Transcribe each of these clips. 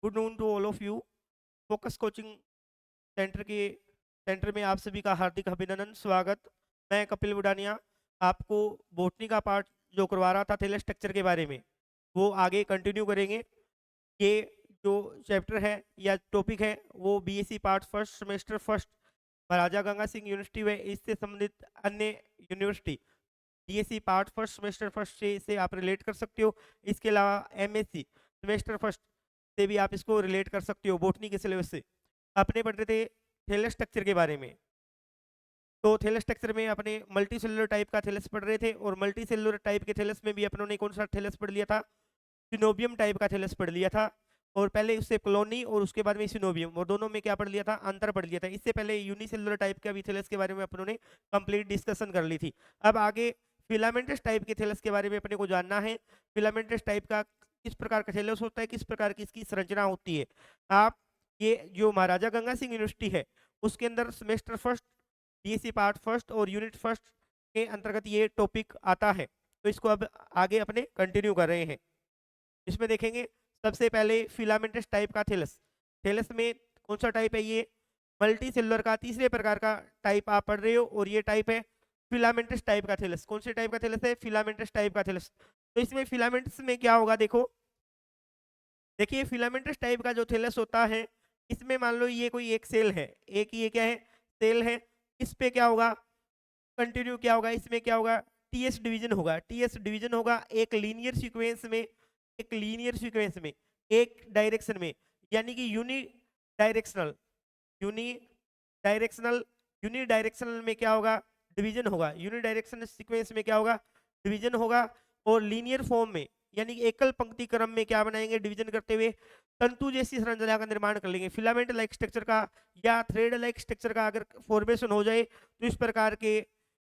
Good noon to all of you. Focus coaching centre में आप सभी का हार्दिक अभिनंदन, स्वागत। मैं कपिल बुडानिया आपको बोटनी का पार्ट जो करवा रहा था थैलेस स्ट्रक्चर के बारे में, वो आगे कंटिन्यू करेंगे। ये जो चैप्टर है या टॉपिक है वो BSc part first semester first Maharaja Ganga Singh university व इससे संबंधित अन्य university BSc part first semester first से आप रिलेट कर सकते हो। इसके अलावा एमएससी सेमेस्टर फर्स्ट से भी आप इसको रिलेट कर सकते हो। बोटनी के सिलेबस से अपने पढ़ रहे थे थैलेस स्ट्रक्चर के बारे में। तो थैलेस स्ट्रक्चर में अपने मल्टी सेलुलर टाइप का थैलेस पढ़ रहे थे, और मल्टी सेलुलर टाइप के थैलेस में भी अपनों ने कौन सा थैलेस पढ़ लिया था? सिनोबियम टाइप का थैलेस पढ़ लिया था। और पहले उससे कॉलोनी और उसके बाद में सिनोबियम, और दोनों में क्या पढ़ लिया था? अंतर पढ़ लिया था। इससे पहले यूनिसेलुलर टाइप का भी थैलेस के बारे में अपनों ने कंप्लीट डिस्कशन कर ली थी। अब आगे फिलामेंटस टाइप के थैलेस के बारे में अपने को जानना है। फिलामेंटस टाइप का किस प्रकार का थैलेस होता है, किस प्रकार की इसकी संरचना होती है। आप ये जो महाराजा गंगा सिंह यूनिवर्सिटी है उसके अंदर semester first BSc part first और यूनिट फर्स्ट के अंतर्गत ये टॉपिक आता है। तो इसको अब आगे अपने कंटिन्यू कर रहे हैं। इसमें देखेंगे सबसे पहले फिलामेंटस टाइप का थैलेस। थैलेस में कौन सा टाइप है? ये मल्टी सेलुलर का तीसरे प्रकार का टाइप आप पढ़ रहे हो, और ये टाइप है फिलामेंटस टाइप का थैलेस। कौन से टाइप का थैलेस है? फिलामेंटस टाइप का थैलेस। तो इसमें फिलामेंट्स में क्या होगा? देखिए फिलामेंटस टाइप का जो थैलेस होता है, इसमें मान लो ये कोई एक सेल है, एक ये क्या है? सेल है। इस पे क्या होगा? कंटिन्यू क्या होगा? इसमें क्या होगा? टीएस डिवीजन होगा। टीएस डिवीजन होगा एक लीनियर सीक्वेंस में, एक लीनियर सीक्वेंस में, एक डायरेक्शन में, यानी कि directional unidirectional unidirectional में क्या होगा? डिवीजन होगा। यूनि डायरेक्शनल सीक्वेंस में क्या होगा? डिवीजन होगा। और लीनियर फॉर्म में यानी कि एकल पंक्ति क्रम में क्या बनाएंगे? डिवीजन करते हुए तंतु जैसी संरचना का निर्माण कर लेंगे। फिलामेंट लाइक स्ट्रक्चर का या थ्रेड लाइक स्ट्रक्चर का अगर फॉर्मेशन हो जाए तो इस प्रकार के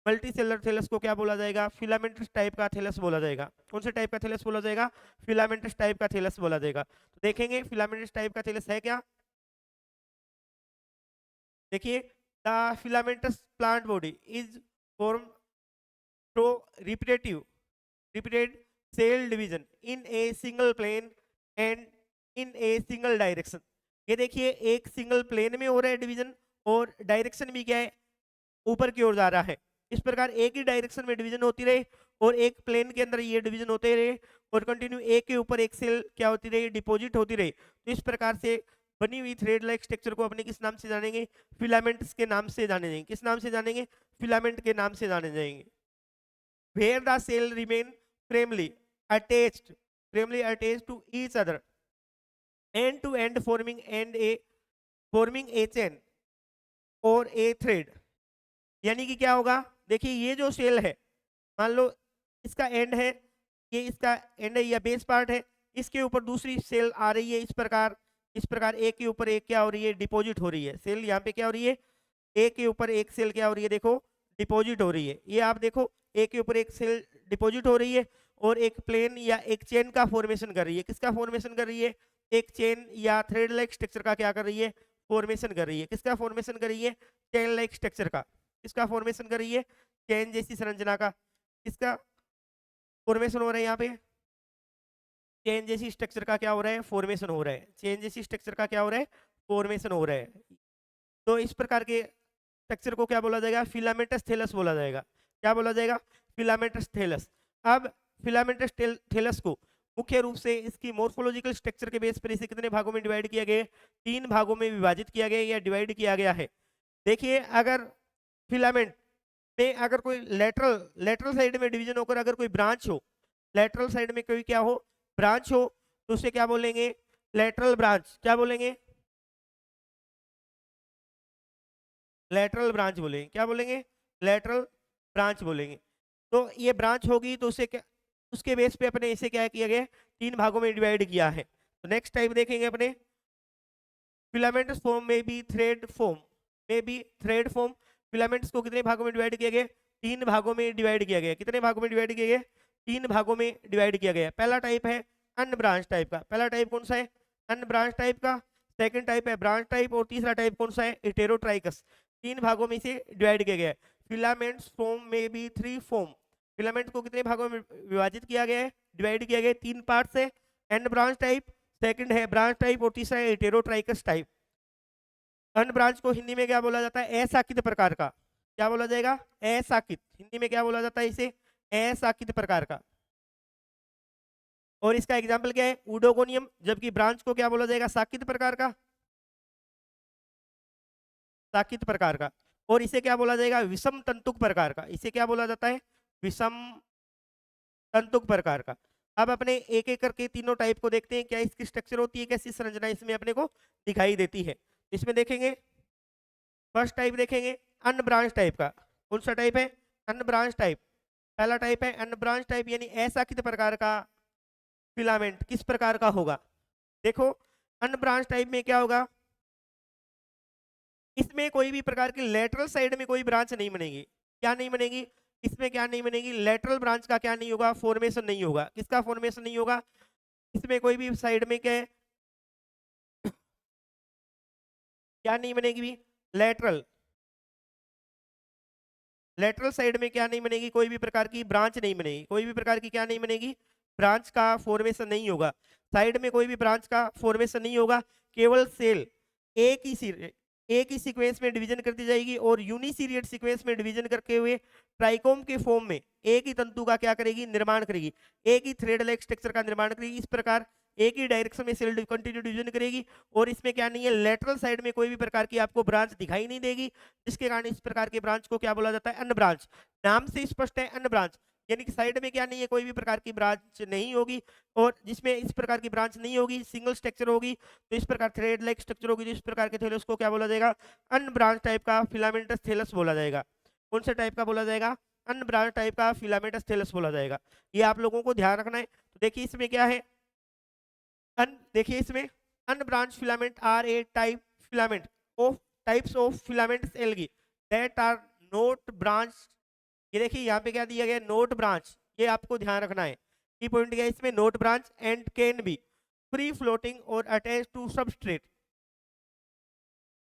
मल्टी सेलर थैलेस को क्या बोला जाएगा? फिलामेंटस टाइप का थैलेस बोला जाएगा। कौन से टाइप का थैलेस बोला जाएगा? फिलामेंटस टाइप का थैलेस बोला जाएगा। तो देखेंगे फिलामेंटस टाइप का थैलेस है क्या। देखिए the filamentous plant body is form through repeated cell division in a single plane and in a single direction। ये देखिए एक सिंगल प्लेन में हो रहा है डिवीजन, और डायरेक्शन भी क्या है? ऊपर की ओर जा रहा है। इस प्रकार एक ही डायरेक्शन में डिवीजन होती रहे और एक प्लेन के अंदर ये डिवीजन होते रहे, और कंटिन्यू एक के ऊपर एक सेल क्या होती रही? डिपॉजिट होती रही। तो इस प्रकार से बनी हुई थ्रेड लाइक स्ट्रक्चर को अपने किस नाम से जानेंगे? फिलामेंट्स के नाम से जाने जाएंगे। किस नाम से जानेंगे? फिलामेंट के नाम से जाने जाएंगे। Where the cell remain firmly attached firmly attached to each other end to end forming a chain और a thread। यानी कि क्या होगा? देखिए ये जो सेल है, मान लो इसका एंड है, ये इसका एंड है या बेस पार्ट है, इसके ऊपर दूसरी सेल आ रही है। इस प्रकार एक के ऊपर एक क्या हो रही है? डिपॉजिट हो रही है। सेल यहाँ पे क्या हो रही है? एक के ऊपर एक सेल क्या हो रही है? देखो डिपॉजिट हो रही है। ये आप देखो एक के ऊपर एक सेल डिपॉजिट हो रही है, और एक प्लेन या एक चेन का फॉर्मेशन कर रही है। किसका फॉर्मेशन कर रही है? एक चेन या थ्रेड लाइक स्ट्रक्चर का क्या कर रही है? फॉर्मेशन कर रही है। किसका फॉर्मेशन कर रही है? चेन लाइक स्ट्रक्चर का। किसका फॉर्मेशन कर रही है? चेन जैसी संरचना का। किसका फॉर्मेशन हो रहा है? यहाँ पे चेन जैसी स्ट्रक्चर का क्या हो रहा है? फॉर्मेशन हो रहा है। चेन जैसी स्ट्रक्चर का क्या हो रहा है? फॉर्मेशन हो रहा है। तो इस प्रकार के स्ट्रक्चर को क्या बोला जाएगा? फिलामेंटस थैलेस बोला जाएगा। क्या बोला जाएगा? Filamentous Thales. अब फिलामेंटस थैलेस को मुख्य रूप से इसकी मॉर्फोलॉजिकल स्ट्रक्चर के बेस पर इसे कितने भागों में डिवाइड किया गया? 3 भागों में विभाजित किया गया या डिवाइड किया गया है। देखिए अगर फिलामेंट में अगर कोई लेटरल लेटरल साइड में डिवीजन होकर अगर कोई ब्रांच हो, लेटरल साइड में कोई क्या हो? ब्रांच हो, तो उसे क्या बोलेंगे? Lateral branch. क्या बोलेंगे? लेटरल ब्रांच बोलेंगे। क्या बोलेंगे? लेटरल ब्रांच बोलेंगे। तो ये ब्रांच होगी तो उसे क्या, उसके बेस पे अपने इसे क्या किया गया? 3 भागों में डिवाइड किया है। तो नेक्स्ट टाइप देखेंगे अपने फिलामेंट्स फॉर्म में बी थ्रेड फॉर्म फिलामेंट्स को कितने भागों में डिवाइड किया गया? 3 भागों में डिवाइड किया गया। कितने भागों में डिवाइड किया गया? 3 भागों में डिवाइड किया गया। पहला टाइप है अनब्रांच टाइप का। पहला टाइप कौन सा है? अनब्रांच टाइप का। सेकंड टाइप है ब्रांच टाइप, और तीसरा टाइप कौन सा है? हेटेरोट्राइकस। 3 भागों में इसे डिवाइड किया गया है। फिलामेंट्स फॉर्म में बी 3 फॉर्म। फिलामेंट को कितने भागों में विभाजित किया गया है? डिवाइड किया गया है 3 पार्ट से। एंड ब्रांच टाइप सेकंड है ब्रांच टाइप और तीसरा है हेटेरोट्राइकस टाइप। अन ब्रांच को हिंदी में क्या बोला जाता है? असाकित प्रकार का। क्या बोला जाएगा? असाकित। हिंदी में क्या बोला जाता है इसे? असाकित प्रकार का। और इसका एग्जाम्पल क्या है? उडोगोनियम। जबकि ब्रांच को क्या बोला जाएगा? साकित प्रकार का, साकित प्रकार का। और इसे क्या बोला जाएगा? विषम तंतुक प्रकार का। इसे क्या बोला जाता है? विषम तंतुक प्रकार का। अब अपने एक एक करके तीनों टाइप को देखते हैं, क्या इसकी स्ट्रक्चर होती है, कैसी संरचना इसमें अपने को दिखाई देती है। इसमें देखेंगे फर्स्ट टाइप देखेंगे अनब्रांच टाइप का। कौन सा टाइप है? Unbranch type. पहला टाइप है अनब्रांच टाइप, यानी असाकित प्रकार का फिलामेंट किस प्रकार का होगा? देखो अनब्रांच टाइप में क्या होगा, इसमें कोई भी प्रकार की लेटरल साइड में कोई ब्रांच नहीं बनेगी। क्या नहीं बनेगी? इसमें क्या नहीं बनेगी? लेटरल ब्रांच का क्या नहीं होगा? फॉर्मेशन नहीं होगा। किसका फॉर्मेशन नहीं होगा? इसमें कोई भी साइड में क्या है, क्या नहीं बनेगी भी? लेटरल, लेटरल साइड में क्या नहीं बनेगी? कोई भी प्रकार की ब्रांच नहीं बनेगी। कोई भी प्रकार की क्या नहीं बनेगी? ब्रांच का फॉर्मेशन नहीं होगा। साइड में कोई भी ब्रांच का फॉर्मेशन नहीं होगा। केवल सेल एक ही सीक्वेंस में डिवीजन कर दी जाएगी और यूनिसीरियड सीक्वेंस में डिवीजन करके हुए ट्राइकोम के फॉर्म में एक ही तंतु का क्या करेगी? निर्माण करेगी। एक ही थ्रेड लाइक स्ट्रक्चर का निर्माण करेगी। इस प्रकार एक ही डायरेक्शन में सेल कंटिन्यू डिवीजन करेगी और इसमें क्या नहीं है? लेटरल साइड में कोई भी प्रकार की आपको ब्रांच दिखाई नहीं देगी, जिसके कारण इस प्रकार के ब्रांच को क्या बोला जाता है? अन ब्रांच। नाम से स्पष्ट है अन ब्रांच, यानी कि साइड में क्या नहीं है? कोई भी प्रकार की ब्रांच नहीं होगी। और जिसमें इस प्रकार की ब्रांच नहीं होगी, सिंगल स्ट्रक्चर होगी, तो इस प्रकार थ्रेड लाइक स्ट्रक्चर होगी, तो इस प्रकार के थैलस को क्या बोला जाएगा? अन ब्रांच टाइप का फिलामेंटस थैलस बोला जाएगा। कौन सा टाइप का बोला जाएगा? अन ब्रांच टाइप का फिलामेंटस थैलस बोला जाएगा। ये आप लोगों को ध्यान रखना है। तो देखिए इसमें क्या है, देखिए इसमें unbranch filament are a type filament of types of filaments algae that are not branch. ये देखिए यहाँ पे क्या दिया गया? Not branch. ये आपको ध्यान रखना है, की पॉइंट क्या है इसमें? Note branch and can be free floating और अटैच टू सबस्ट्रेट।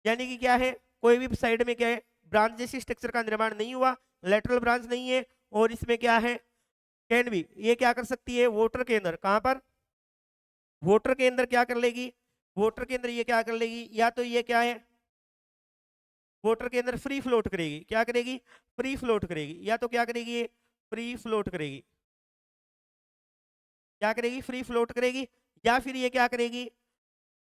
यानी कि क्या है? कोई भी साइड में क्या है? ब्रांच जैसी स्ट्रक्चर का निर्माण नहीं हुआ, लेटरल ब्रांच नहीं है, और इसमें क्या है? कैन बी, ये क्या कर सकती है? वोटर के अंदर, कहां पर? वोटर के अंदर क्या कर लेगी? वोटर के अंदर ये क्या कर लेगी? या तो ये क्या है? वोटर के अंदर फ्री फ्लोट करेगी। क्या करेगी? फ्री फ्लोट करेगी। या तो क्या करेगी? ये फ्री फ्लोट करेगी। क्या करेगी? फ्री फ्लोट करेगी। या फिर ये क्या करेगी?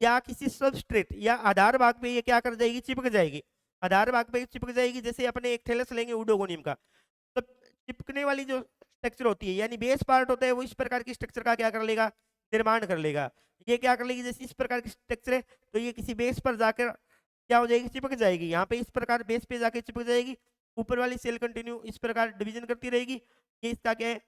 या किसी सबस्ट्रेट या आधार भाग पे ये क्या कर जाएगी? चिपक जाएगी। आधार भाग पे चिपक जाएगी। जैसे अपने एक थैलस लेंगे उडोगोनियम का, तो चिपकने वाली जो स्ट्रक्चर होती है, यानी बेस पार्ट होता है, वो इस प्रकार की स्ट्रक्चर का क्या कर लेगा? निर्माण कर लेगा। ये क्या कर लेगी? जैसे इस प्रकार की स्ट्रक्चर है, तो ये किसी बेस पर जाकर क्या हो जाएगी? चिपक जाएगी। यहाँ पे इस प्रकार बेस पे जाके चिपक जाएगी। ऊपर वाली सेल कंटिन्यू इस प्रकार डिवीजन करती रहेगी। ये इसका क्या है?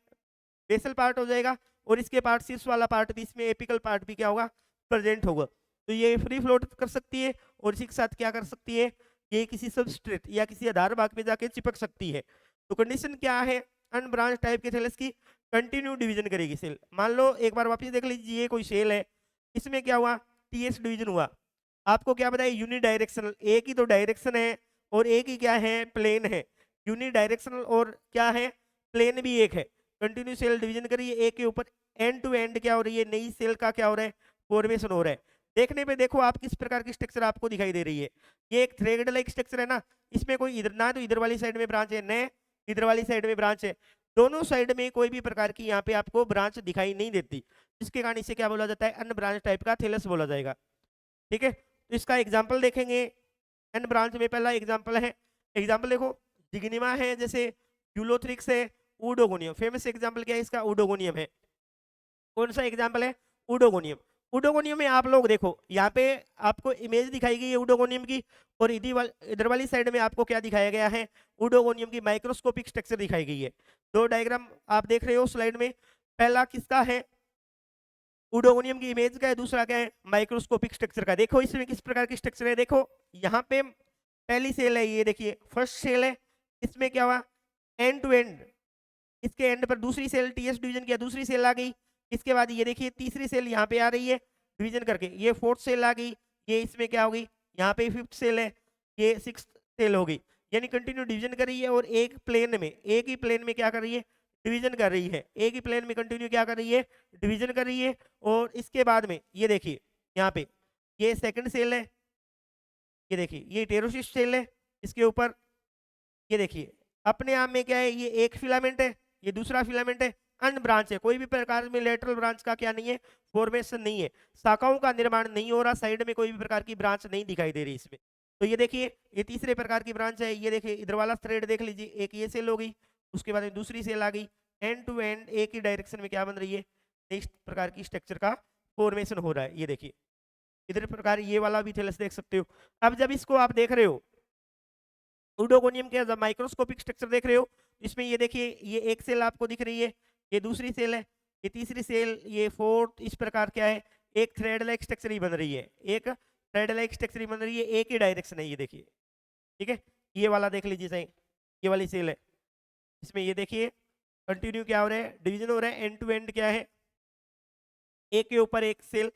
बेसल पार्ट हो जाएगा। और इसके पार्ट शीर्ष वाला पार्ट भी, इसमें एपिकल पार्ट भी क्या होगा? प्रेजेंट होगा। तो ये फ्री फ्लोट कर सकती है और इसी के साथ क्या कर सकती है? ये किसी सबस्ट्रेट या किसी आधार भाग पे जाके चिपक सकती है। तो कंडीशन क्या है अनब्रांच टाइप के थैलस की? कंटिन्यू डिवीजन करेगी सेल। मान लो एक बार वापस देख लीजिए, ये कोई सेल है, इसमें क्या हुआ? टीएस डिवीजन हुआ। आपको क्या बताया? यूनि डायरेक्शनल, एक ही तो डायरेक्शन है और एक ही क्या है? प्लेन है। यूनि डायरेक्शनल और क्या है? प्लेन भी एक है। कंटिन्यू सेल डिवीजन करिए, एक के ऊपर एंड टू एंड क्या हो रही है? नई सेल का क्या हो रहा है? फॉर्मेशन हो रहा है। देखने पे देखो आप किस प्रकार की स्ट्रक्चर आपको दिखाई दे रही है। ये एक थ्रेड लाइक स्ट्रक्चर है ना, इसमें कोई इधर ना तो इधर वाली साइड में ब्रांच है, न इधर वाली साइड में ब्रांच है। दोनों साइड में कोई भी प्रकार की यहाँ पे आपको ब्रांच दिखाई नहीं देती, जिसके कारण इसे क्या बोला जाता है? अन ब्रांच टाइप का थैलस बोला जाएगा। ठीक है, तो इसका एग्जाम्पल देखेंगे। एन ब्रांच में पहला एग्जाम्पल है, एग्जाम्पल देखो, जिग्निमा है, जैसे यूलोथ्रिक्स है, उडोगोनियम। फेमस एग्जाम्पल क्या है इसका? उडोगोनियम है। कौन सा एग्जाम्पल है? उडोगोनियम। उडोगोनियम में आप लोग देखो, यहाँ पे आपको इमेज दिखाई गई है उडोगोनियम की, और इधर वाली साइड में आपको क्या दिखाया गया है? उडोगोनियम की माइक्रोस्कोपिक स्ट्रक्चर दिखाई गई है। दो डायग्राम आप देख रहे हो स्लाइड में, पहला किसका है? उडोगोनियम की इमेज का है, दूसरा क्या है? माइक्रोस्कोपिक स्ट्रक्चर का। देखो इसमें किस प्रकार की स्ट्रक्चर है, देखो यहाँ पे पहली सेल है, ये देखिए फर्स्ट सेल है, इसमें क्या हुआ? एंड टू एंड, इसके एंड पर दूसरी सेल टीएस डिवीजन किया, दूसरी सेल आ गई। इसके बाद ये देखिए तीसरी सेल यहाँ पे आ रही है डिवीजन करके, ये फोर्थ सेल आ गई, ये इसमें क्या होगी? यहाँ पे फिफ्थ सेल है, ये सिक्स्थ सेल होगी। यानी कंटिन्यू डिवीजन कर रही है और एक प्लेन में, एक ही प्लेन में क्या कर रही है? डिवीजन कर रही है, एक ही प्लेन में कंटिन्यू क्या कर रही है, डिवीजन कर रही है। और इसके बाद में ये देखिए यहाँ पे ये सेकंड सेल है, ये देखिए ये टेरोसिस्ट सेल है, इसके ऊपर ये देखिए अपने आप में क्या है, ये एक फिलामेंट है, ये दूसरा फिलामेंट है, अन्य ब्रांच है, कोई भी प्रकार में लेटरल ब्रांच का क्या नहीं है, फॉर्मेशन नहीं है, शाखाओं का निर्माण नहीं हो रहा, साइड में कोई भी प्रकार की ब्रांच नहीं दिखाई दे रही इसमें। तो ये देखिए ये तीसरे प्रकार की ब्रांच है, ये देखिए इधर वाला थ्रेड देख लीजिए, एक ये सेल हो गई, उसके बाद में दूसरी सेल आ गई, एंड टू एंड एक ही डायरेक्शन में क्या बन रही है, इस प्रकार की स्ट्रक्चर का फॉर्मेशन हो रहा है। ये देखिए इधर प्रकार ये वाला भी थैलस देख सकते हो। अब जब इसको आप देख रहे हो उडोगोनियम के जब माइक्रोस्कोपिक स्ट्रक्चर देख रहे हो, इसमें ये देखिए ये एक सेल आपको दिख रही है, ये दूसरी सेल है, ये तीसरी सेल, ये फोर्थ, इस प्रकार क्या है, एक थ्रेड लाइक स्ट्रक्चर ही बन रही है, एक थ्रेड लाइक स्ट्रक्चर ही बन रही है, एक ही डायरेक्शन है, ये देखिए ठीक है। ये वाला देख लीजिए सही, ये वाली सेल है, इसमें ये देखिए कंटिन्यू क्या हो रहा है, डिवीजन हो रहा है, एंड टू एंड क्या है, एक के ऊपर एक सेल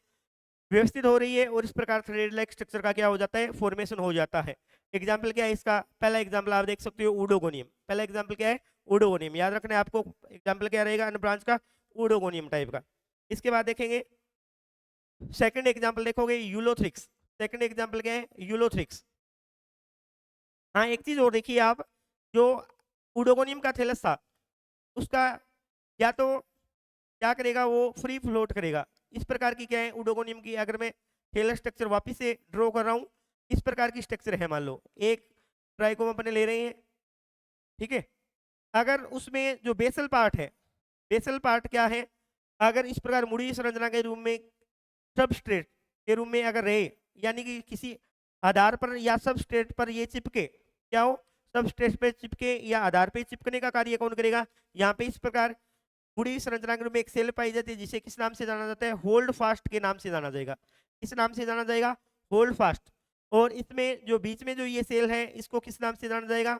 व्यवस्थित हो रही है, और इस प्रकार थ्रेड लाइक स्ट्रक्चर का क्या हो जाता है, फॉर्मेशन हो जाता है। एग्जाम्पल क्या है इसका, पहला एग्जाम्पल आप देख सकते हो उडोगोनियम, पहला एग्जाम्पल क्या है, उडोगोनियम, याद रखना है आपको, एग्जाम्पल क्या रहेगा अन्य ब्रांच का, उडोगोनियम टाइप का। इसके बाद देखेंगे सेकंड एग्जाम्पल देखोगे यूलोथ्रिक्स, सेकंड एग्जाम्पल क्या है, यूलोथ्रिक्स। हाँ एक चीज और देखिए आप, जो उडोगोनियम का थैलस था उसका या तो क्या करेगा, वो फ्री फ्लोट करेगा, इस प्रकार की क्या है उडोगोनियम की, अगर मैं थैलस स्ट्रक्चर वापस से ड्रॉ कर रहा हूँ, इस प्रकार की स्ट्रक्चर है, मान लो एक ट्राइकोम अपने ले रहे हैं, ठीक है। अगर उसमें जो बेसल पार्ट है, बेसल पार्ट क्या है, अगर इस प्रकार मुड़ी संरचना के रूप में सबस्ट्रेट के रूप में अगर रहे, यानी कि किसी आधार पर या सबस्ट्रेट पर ये चिपके, क्या हो, सबस्ट्रेट पे चिपके या आधार पे चिपकने का कार्य कौन करेगा, यहाँ पे इस प्रकार मुड़ी संरचना के रूप में एक सेल पाई जाती है, जिसे किस नाम से जाना जाता है, होल्ड फास्ट के नाम से जाना जाएगा, किस नाम से जाना जाएगा, होल्ड फास्ट। और इसमें जो बीच में जो ये सेल है, इसको किस नाम से जाना जाएगा,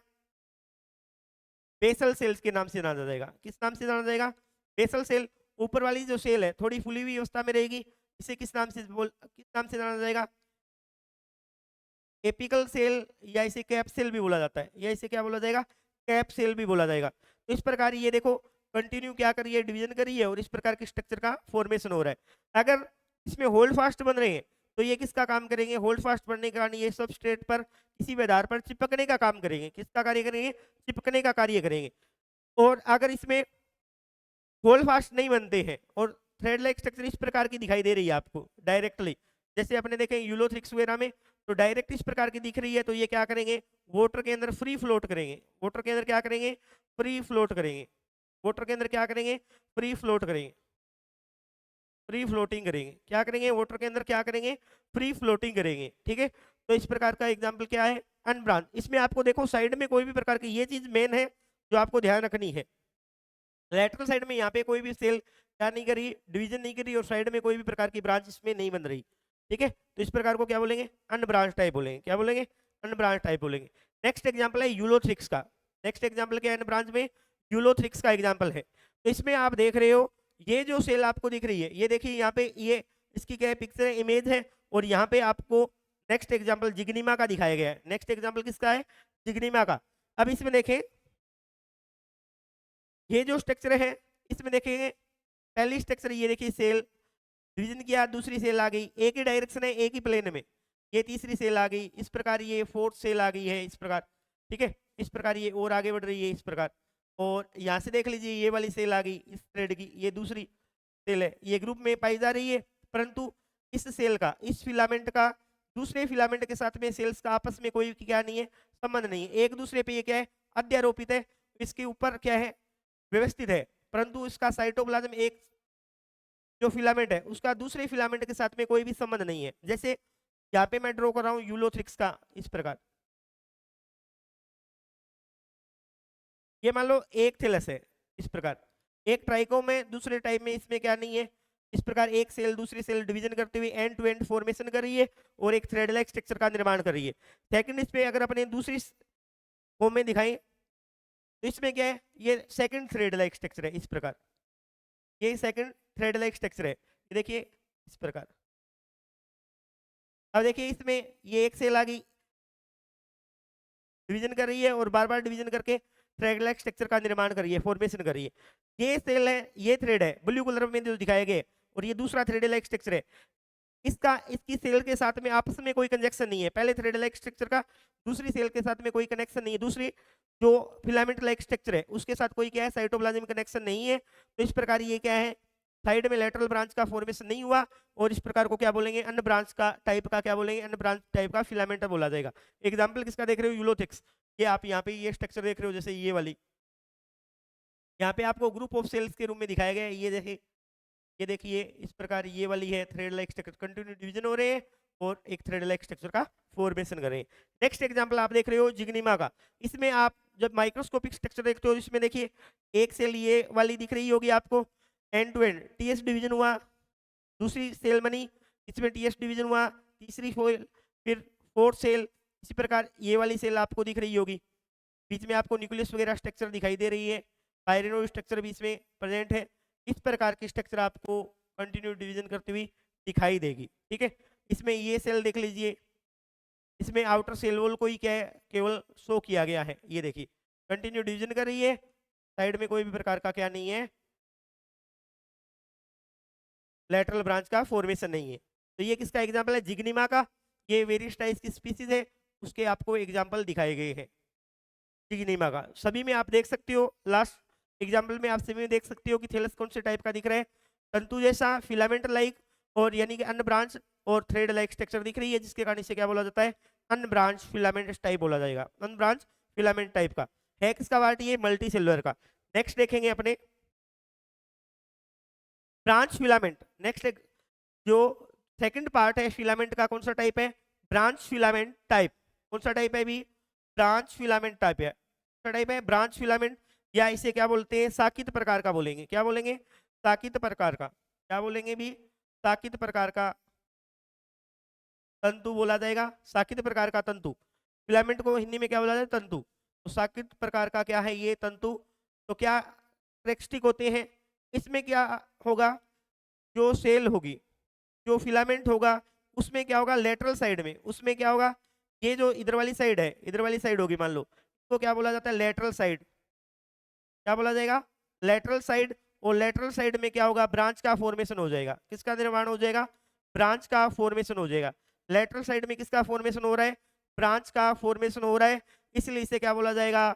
बेसल सेल्स के नाम से जाना जाएगा, किस नाम से जाना जाएगा, बेसल सेल। ऊपर वाली जो सेल है थोड़ी फुली हुई अवस्था में रहेगी, इसे किस नाम से किस नाम से जाना जाएगा, एपिकल सेल, या इसे कैप सेल भी बोला जाता है, या इसे क्या बोला जाएगा, कैप सेल भी बोला जाएगा। तो इस प्रकार ये देखो कंटिन्यू क्या करी है, डिवीजन करी है, और इस प्रकार के स्ट्रक्चर का फॉर्मेशन हो रहा है। अगर इसमें होल्ड फास्ट बन रहे हैं तो ये किसका काम करेंगे, होल्ड फास्ट बनने के कारण ये सबस्ट्रेट पर किसी भी आधार पर चिपकने का काम करेंगे, किसका कार्य करेंगे, चिपकने का कार्य करेंगे। और अगर इसमें होल्ड फास्ट नहीं बनते हैं और थ्रेड लाइक स्ट्रक्चर इस प्रकार की दिखाई दे रही है आपको डायरेक्टली, जैसे अपने देखें यूलोथ्रिक्स वगैरह में, तो डायरेक्ट इस प्रकार की दिख रही है, तो ये क्या करेंगे, वाटर के अंदर फ्री फ्लोट करेंगे, वाटर के अंदर क्या करेंगे, फ्री फ्लोट करेंगे, वाटर के अंदर क्या करेंगे, फ्री फ्लोट करेंगे, फ्री फ्लोटिंग करेंगे, क्या करेंगे, वाटर के अंदर क्या करेंगे, फ्री फ्लोटिंग करेंगे, ठीक है। तो इस प्रकार का एग्जाम्पल क्या है, अनब्रांच। इसमें आपको देखो साइड में कोई भी प्रकार की, ये चीज मेन है जो आपको ध्यान रखनी है, लेटरल साइड में यहाँ पे कोई भी सेल क्या नहीं करी, डिवीजन नहीं करी, और साइड में कोई भी प्रकार की ब्रांच इसमें नहीं बन रही, ठीक है। तो इस प्रकार को क्या बोलेंगे, अनब्रांच टाइप बोलेंगे, क्या बोलेंगे, अनब्रांच टाइप बोलेंगे। नेक्स्ट एग्जाम्पल है यूलोथ्रिक्स का, नेक्स्ट एग्जाम्पल क्या है अनब्रांच में, यूलोथ्रिक्स का एग्जाम्पल है। तो इसमें आप देख रहे हो ये जो सेल आपको दिख रही है, ये देखिए यहाँ पे ये इसकी क्या है, पिक्चर इमेज है, और यहाँ पे आपको नेक्स्ट एग्जाम्पल जिग्निमा का दिखाया गया है। नेक्स्ट एग्जाम्पल किसका है, जिग्निमा का। अब इसमें देखें ये जो स्ट्रक्चर है, इसमें देखेंगे पहली स्ट्रक्चर ये देखिए सेल डिवीजन किया, दूसरी सेल आ गई, एक ही डायरेक्शन है, एक ही प्लेन में, ये तीसरी सेल आ गई, इस प्रकार ये फोर्थ सेल आ गई है, इस प्रकार, ठीक है। इस प्रकार ये और आगे बढ़ रही है इस प्रकार, और यहाँ से देख लीजिए ये वाली सेल आ गई इस थ्रेड की, ये दूसरी सेल है, ये ग्रुप में पाई जा रही है, परंतु इस सेल का, इस फिलामेंट का दूसरे फिलामेंट के साथ में सेल्स का आपस में कोई क्या नहीं है, संबंध नहीं है, एक दूसरे पे ये क्या है, अध्यारोपित है, इसके ऊपर क्या है, व्यवस्थित है, परंतु इसका साइटोप्लाज्म एक जो फिलामेंट है उसका दूसरे फिलामेंट के साथ में कोई भी संबंध नहीं है। जैसे यहाँ पे मैं ड्रॉ कर रहा हूँ यूलोथ्रिक्स का, इस प्रकार ये मान लो एक थैलस है, इस प्रकार एक ट्राइकोम में, दूसरे टाइप में इसमें क्या नहीं है, इस प्रकार एक सेल दूसरी सेल डिवीजन करते हुए एंड टू एंड फॉर्मेशन कर रही है और एक थ्रेड लाइक स्ट्रक्चर का निर्माण कर रही है। सेकंड इस पे अगर अपने दूसरी फॉर्म में दिखाएं तो इसमें क्या है, ये सेकंड थ्रेड लाइक स्ट्रक्चर है, इस प्रकार ये सेकंड थ्रेड लाइक स्ट्रक्चर है, ये देखिए इस प्रकार। अब देखिए इसमें ये एक सेल आ गई, डिवीजन कर रही है और बार बार डिवीजन करके थ्रेड लाइक स्ट्रक्चर का निर्माण करिए, फॉर्मेशन करिए। ये सेल है, ये थ्रेड है ब्लू कलर में जो दिखाए गए, और ये दूसरा थ्रेड लाइक स्ट्रक्चर है। इसकी सेल के साथ में आपस में कोई कंजक्शन नहीं है, पहले थ्रेड लाइक स्ट्रक्चर का दूसरी सेल के साथ में कोई कनेक्शन नहीं है, दूसरी जो फिलामेंट लाइक स्ट्रक्चर है उसके साथ कोई क्या है, साइटोप्लाज्म कनेक्शन नहीं है। तो इस प्रकार ये क्या है, साइड में लेटरल ब्रांच का फॉर्मेशन नहीं हुआ, और इस प्रकार को क्या बोलेंगे, अन्य ब्रांच का टाइप का क्या बोलेंगे, अन्य ब्रांच टाइप का फिलामेंट बोला जाएगा। एग्जाम्पल किसका देख रहे हो, यूलोथिक्स। ये आप यहाँ पे ये स्ट्रक्चर देख रहे हो, जैसे ये वाली, यहाँ पे आपको ग्रुप ऑफ सेल्स के रूप में दिखाया गया है। ये देखिए इस प्रकार ये वाली है thread like structure, continue division हो रहे हैं और एक थ्रेड लाइक स्ट्रक्चर का फॉर्मेशन कर रहे हैं। नेक्स्ट एग्जांपल आप देख रहे हो जिग्निमा का। इसमें आप जब माइक्रोस्कोपिक स्ट्रक्चर देखते हो, इसमें देखिए एक सेल ये वाली दिख रही होगी आपको, end to end TS division हुआ, दूसरी सेल बनी, इसमें टीएस डिवीजन हुआ, तीसरी सेल, फिर फोर्थ सेल, इसी प्रकार ये वाली सेल आपको दिख रही होगी। बीच में आपको न्यूक्लियस वगैरह स्ट्रक्चर दिखाई दे रही है, पायरिनो स्ट्रक्चर बीच में प्रेजेंट है। इस प्रकार की स्ट्रक्चर आपको कंटिन्यू डिवीजन करती हुई दिखाई देगी। ठीक है, इसमें ये सेल देख लीजिए, इसमें आउटर सेल वॉल को ही क्या है, केवल शो किया गया है। ये देखिए कंटिन्यू डिवीजन कर रही है, साइड में कोई भी प्रकार का क्या नहीं है, लेटरल ब्रांच का फॉर्मेशन नहीं है। तो ये किसका एग्जाम्पल है, जिग्निमा का। ये वेरियस टाइप्स की स्पीसीज है, उसके आपको एग्जाम्पल दिखाए गए हैं जिग्निमा का। सभी में आप देख सकते हो, लास्ट एग्जाम्पल में आप सभी में देख सकते हो कि थैलस कौन से टाइप का दिख रहा है, तंतु जैसा, फिलामेंट लाइक, और यानी कि अन्य ब्रांच और थ्रेड लाइक स्ट्रक्चर दिख रही है, जिसके कारण इसे क्या बोला जाता है, अन ब्रांच फिलामेंट टाइप बोला जाएगा। अन ब्रांच फिलामेंट टाइप का है किसका पार्ट, ये मल्टी सेलुलर का। नेक्स्ट देखेंगे अपने ब्रांच फिलामेंट। नेक्स्ट जो सेकंड पार्ट है फिलामेंट का, कौन सा टाइप है, ब्रांच फिलामेंट टाइप। कौन सा टाइप है भी, ब्रांच फिलामेंट टाइप है। कौन सा टाइप है, ब्रांच फिलामेंट, या इसे क्या बोलते हैं, साकित प्रकार का बोलेंगे। क्या बोलेंगे, साकित प्रकार का। क्या बोलेंगे भी, साकित प्रकार का तंतु बोला जाएगा। साकित प्रकार का तंतु, फिलामेंट को हिंदी में क्या बोला जाता है, तंतु। तो साकित प्रकार का क्या है ये तंतु। तो क्या करेक्टरिस्टिक होते हैं इसमें, क्या होगा, जो सेल होगी, जो फिलामेंट होगा, उसमें क्या होगा, लेटरल साइड में उसमें क्या होगा, ये जो इधर वाली साइड है, इधर वाली साइड होगी मान लो, तो क्या बोला जाता है, लेटरल साइड। क्या बोला जाएगा, लेटरल साइड। और लेटरल साइड में क्या होगा, ब्रांच का फॉर्मेशन हो जाएगा। किसका निर्माण हो जाएगा, ब्रांच का फॉर्मेशन हो जाएगा। लेटरल साइड में किसका फॉर्मेशन हो रहा है, ब्रांच का फॉर्मेशन हो रहा है, इसलिए इसे क्या बोला जाएगा,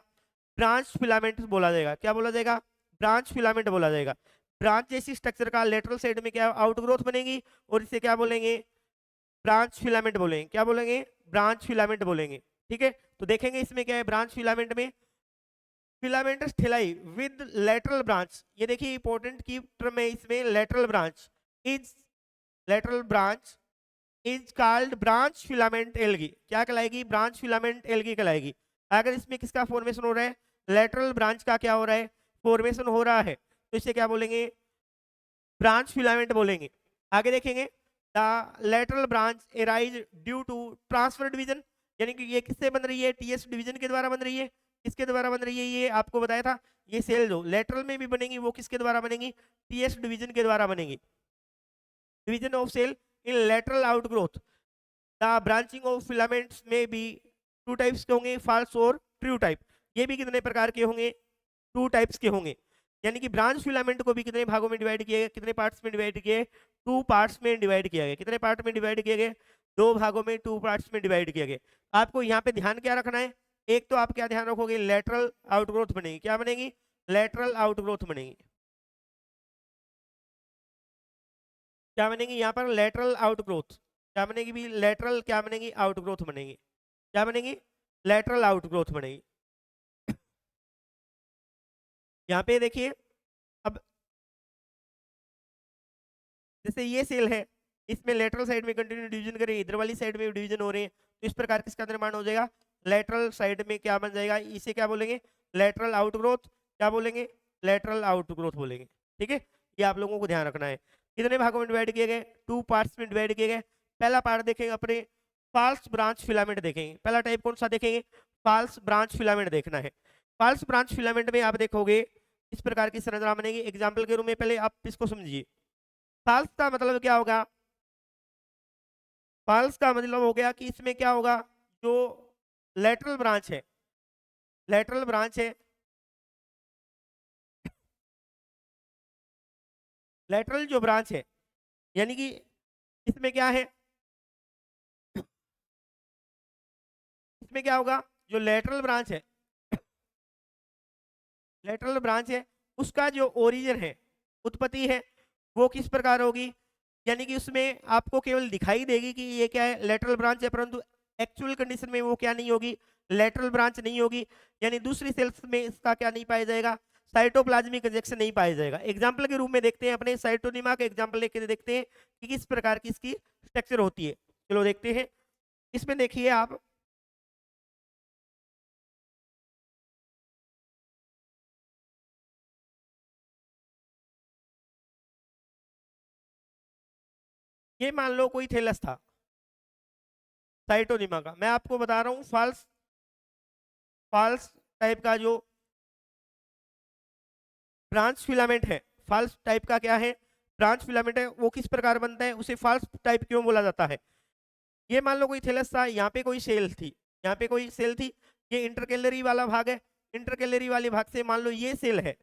ब्रांच फिलामेंट बोला जाएगा। क्या बोला जाएगा, ब्रांच फिलामेंट बोला जाएगा। ब्रांच जैसी स्ट्रक्चर का लेटरल साइड में क्या आउटग्रोथ बनेगी, और इसे क्या बोलेंगे, ब्रांच फिलामेंट बोलेंगे। क्या बोलेंगे, ब्रांच फिलामेंट बोलेंगे। ठीक है, तो देखेंगे इसमें क्या है, ब्रांच फिलामेंट में फिलामेंटस थैलाई विद लेटरल ब्रांच। ये देखिए इंपॉर्टेंट की टर्म है इसमें, lateral branch is, lateral branch is called branch filament algae. क्या कहलाएगी, ब्रांच फिलामेंट एल्गी कहलाएगी। अगर इसमें किसका फॉर्मेशन हो रहा है, लेटरल ब्रांच का क्या हो रहा है, फॉर्मेशन हो रहा है, तो इसे क्या बोलेंगे, ब्रांच फिलामेंट बोलेंगे। आगे देखेंगे, the lateral branch arise due to transfer division, यानी कि ये किससे बन रही है, टीएस डिवीजन के द्वारा बन रही है। किसके द्वारा बन रही है, ये आपको बताया था, ये सेल जो लेटरल में भी बनेगी वो किसके द्वारा बनेगी, टीएस डिवीजन के द्वारा बनेगी। Division of cell in lateral outgrowth, the branching of filaments में भी टू टाइप्स के होंगे, फॉल्स और ट्रू टाइप। ये भी कितने प्रकार के होंगे, टू टाइप्स के होंगे। यानी कि ब्रांच फिलामेंट को भी कितने भागों में डिवाइड किया गया, कितने पार्ट्स में डिवाइड किए, टू पार्ट्स में डिवाइड किया गया। कितने पार्ट में डिवाइड किए गए, दो भागों में, टू पार्ट्स में डिवाइड किया गया। आपको यहाँ पे ध्यान क्या रखना है, एक तो आप क्या ध्यान रखोगे, लेटरल आउटग्रोथ बनेगी। क्या बनेगी, लेटरल आउटग्रोथ बनेगी। क्या बनेगी यहाँ पर, लेटरल आउटग्रोथ। क्या बनेगी भी, लेटरल क्या बनेगी, आउटग्रोथ बनेगी। क्या बनेगी, लेटरल आउटग्रोथ बनेगी। यहाँ पे देखिए, अब जैसे ये सेल है, इसमें लेटरल साइड में कंटिन्यू डिवीजन करें, इधर वाली साइड में डिवीजन हो रहे हैं, तो इस प्रकार किसका निर्माण हो जाएगा, लेटरल साइड में क्या बन जाएगा, इसे क्या बोलेंगे, लेटरल आउटग्रोथ। क्या बोलेंगे, लेटरल आउटग्रोथ बोलेंगे। ठीक है, ये आप लोगों को ध्यान रखना है। कितने भागों में डिवाइड किए गए, टू पार्ट्स में डिवाइड किए गए। पहला पार्ट देखेंगे अपने, फॉल्स ब्रांच फिलामेंट देखेंगे। पहला टाइप कौन सा देखेंगे, फॉल्स ब्रांच फिलामेंट देखना है। फॉल्स ब्रांच फिलामेंट में आप देखोगे इस प्रकार की संरचना बनेगी। एग्जाम्पल के रूप में पहले आप इसको समझिए। फॉल्स का मतलब क्या होगा, फॉल्स का मतलब हो गया कि इसमें क्या होगा, जो लेटरल ब्रांच है, लेटरल ब्रांच है, लेटरल जो ब्रांच है, यानी कि इसमें क्या है, इसमें क्या होगा, जो लेटरल ब्रांच है, लेटरल ब्रांच है, उसका जो ओरिजिन है, उत्पत्ति है, वो किस प्रकार होगी, यानी कि उसमें आपको केवल दिखाई देगी कि ये क्या है, लेटरल ब्रांच है, परंतु एक्चुअल कंडीशन में वो क्या नहीं होगी, लेटरल ब्रांच नहीं होगी। यानी दूसरी सेल्स में इसका क्या नहीं पाया जाएगा, साइटोप्लाज्मिक इंजेक्शन नहीं पाया जाएगा। एग्जाम्पल के रूप में देखते हैं, अपने साइटोनिमा का एग्जाम्पल लेके देखते हैं कि किस प्रकार की इसकी स्ट्रक्चर होती है। चलो देखते हैं, इसमें देखिए आप, ये मान लो कोई थैलस था साइटोनिमा का, मैं आपको बता रहा हूँ फॉल्स फॉल्स टाइप का जो ब्रांच फिलामेंट है, फॉल्स टाइप का क्या है, ब्रांच फिलामेंट है, वो किस प्रकार बनता है, उसे फॉल्स टाइप क्यों बोला जाता है। ये मान लो कोई थैलस था, यहाँ पे कोई सेल थी, यहाँ पे कोई सेल थी, ये इंटरकैलरी वाला भाग है, इंटरकैलरी वाले भाग से मान लो ये सेल है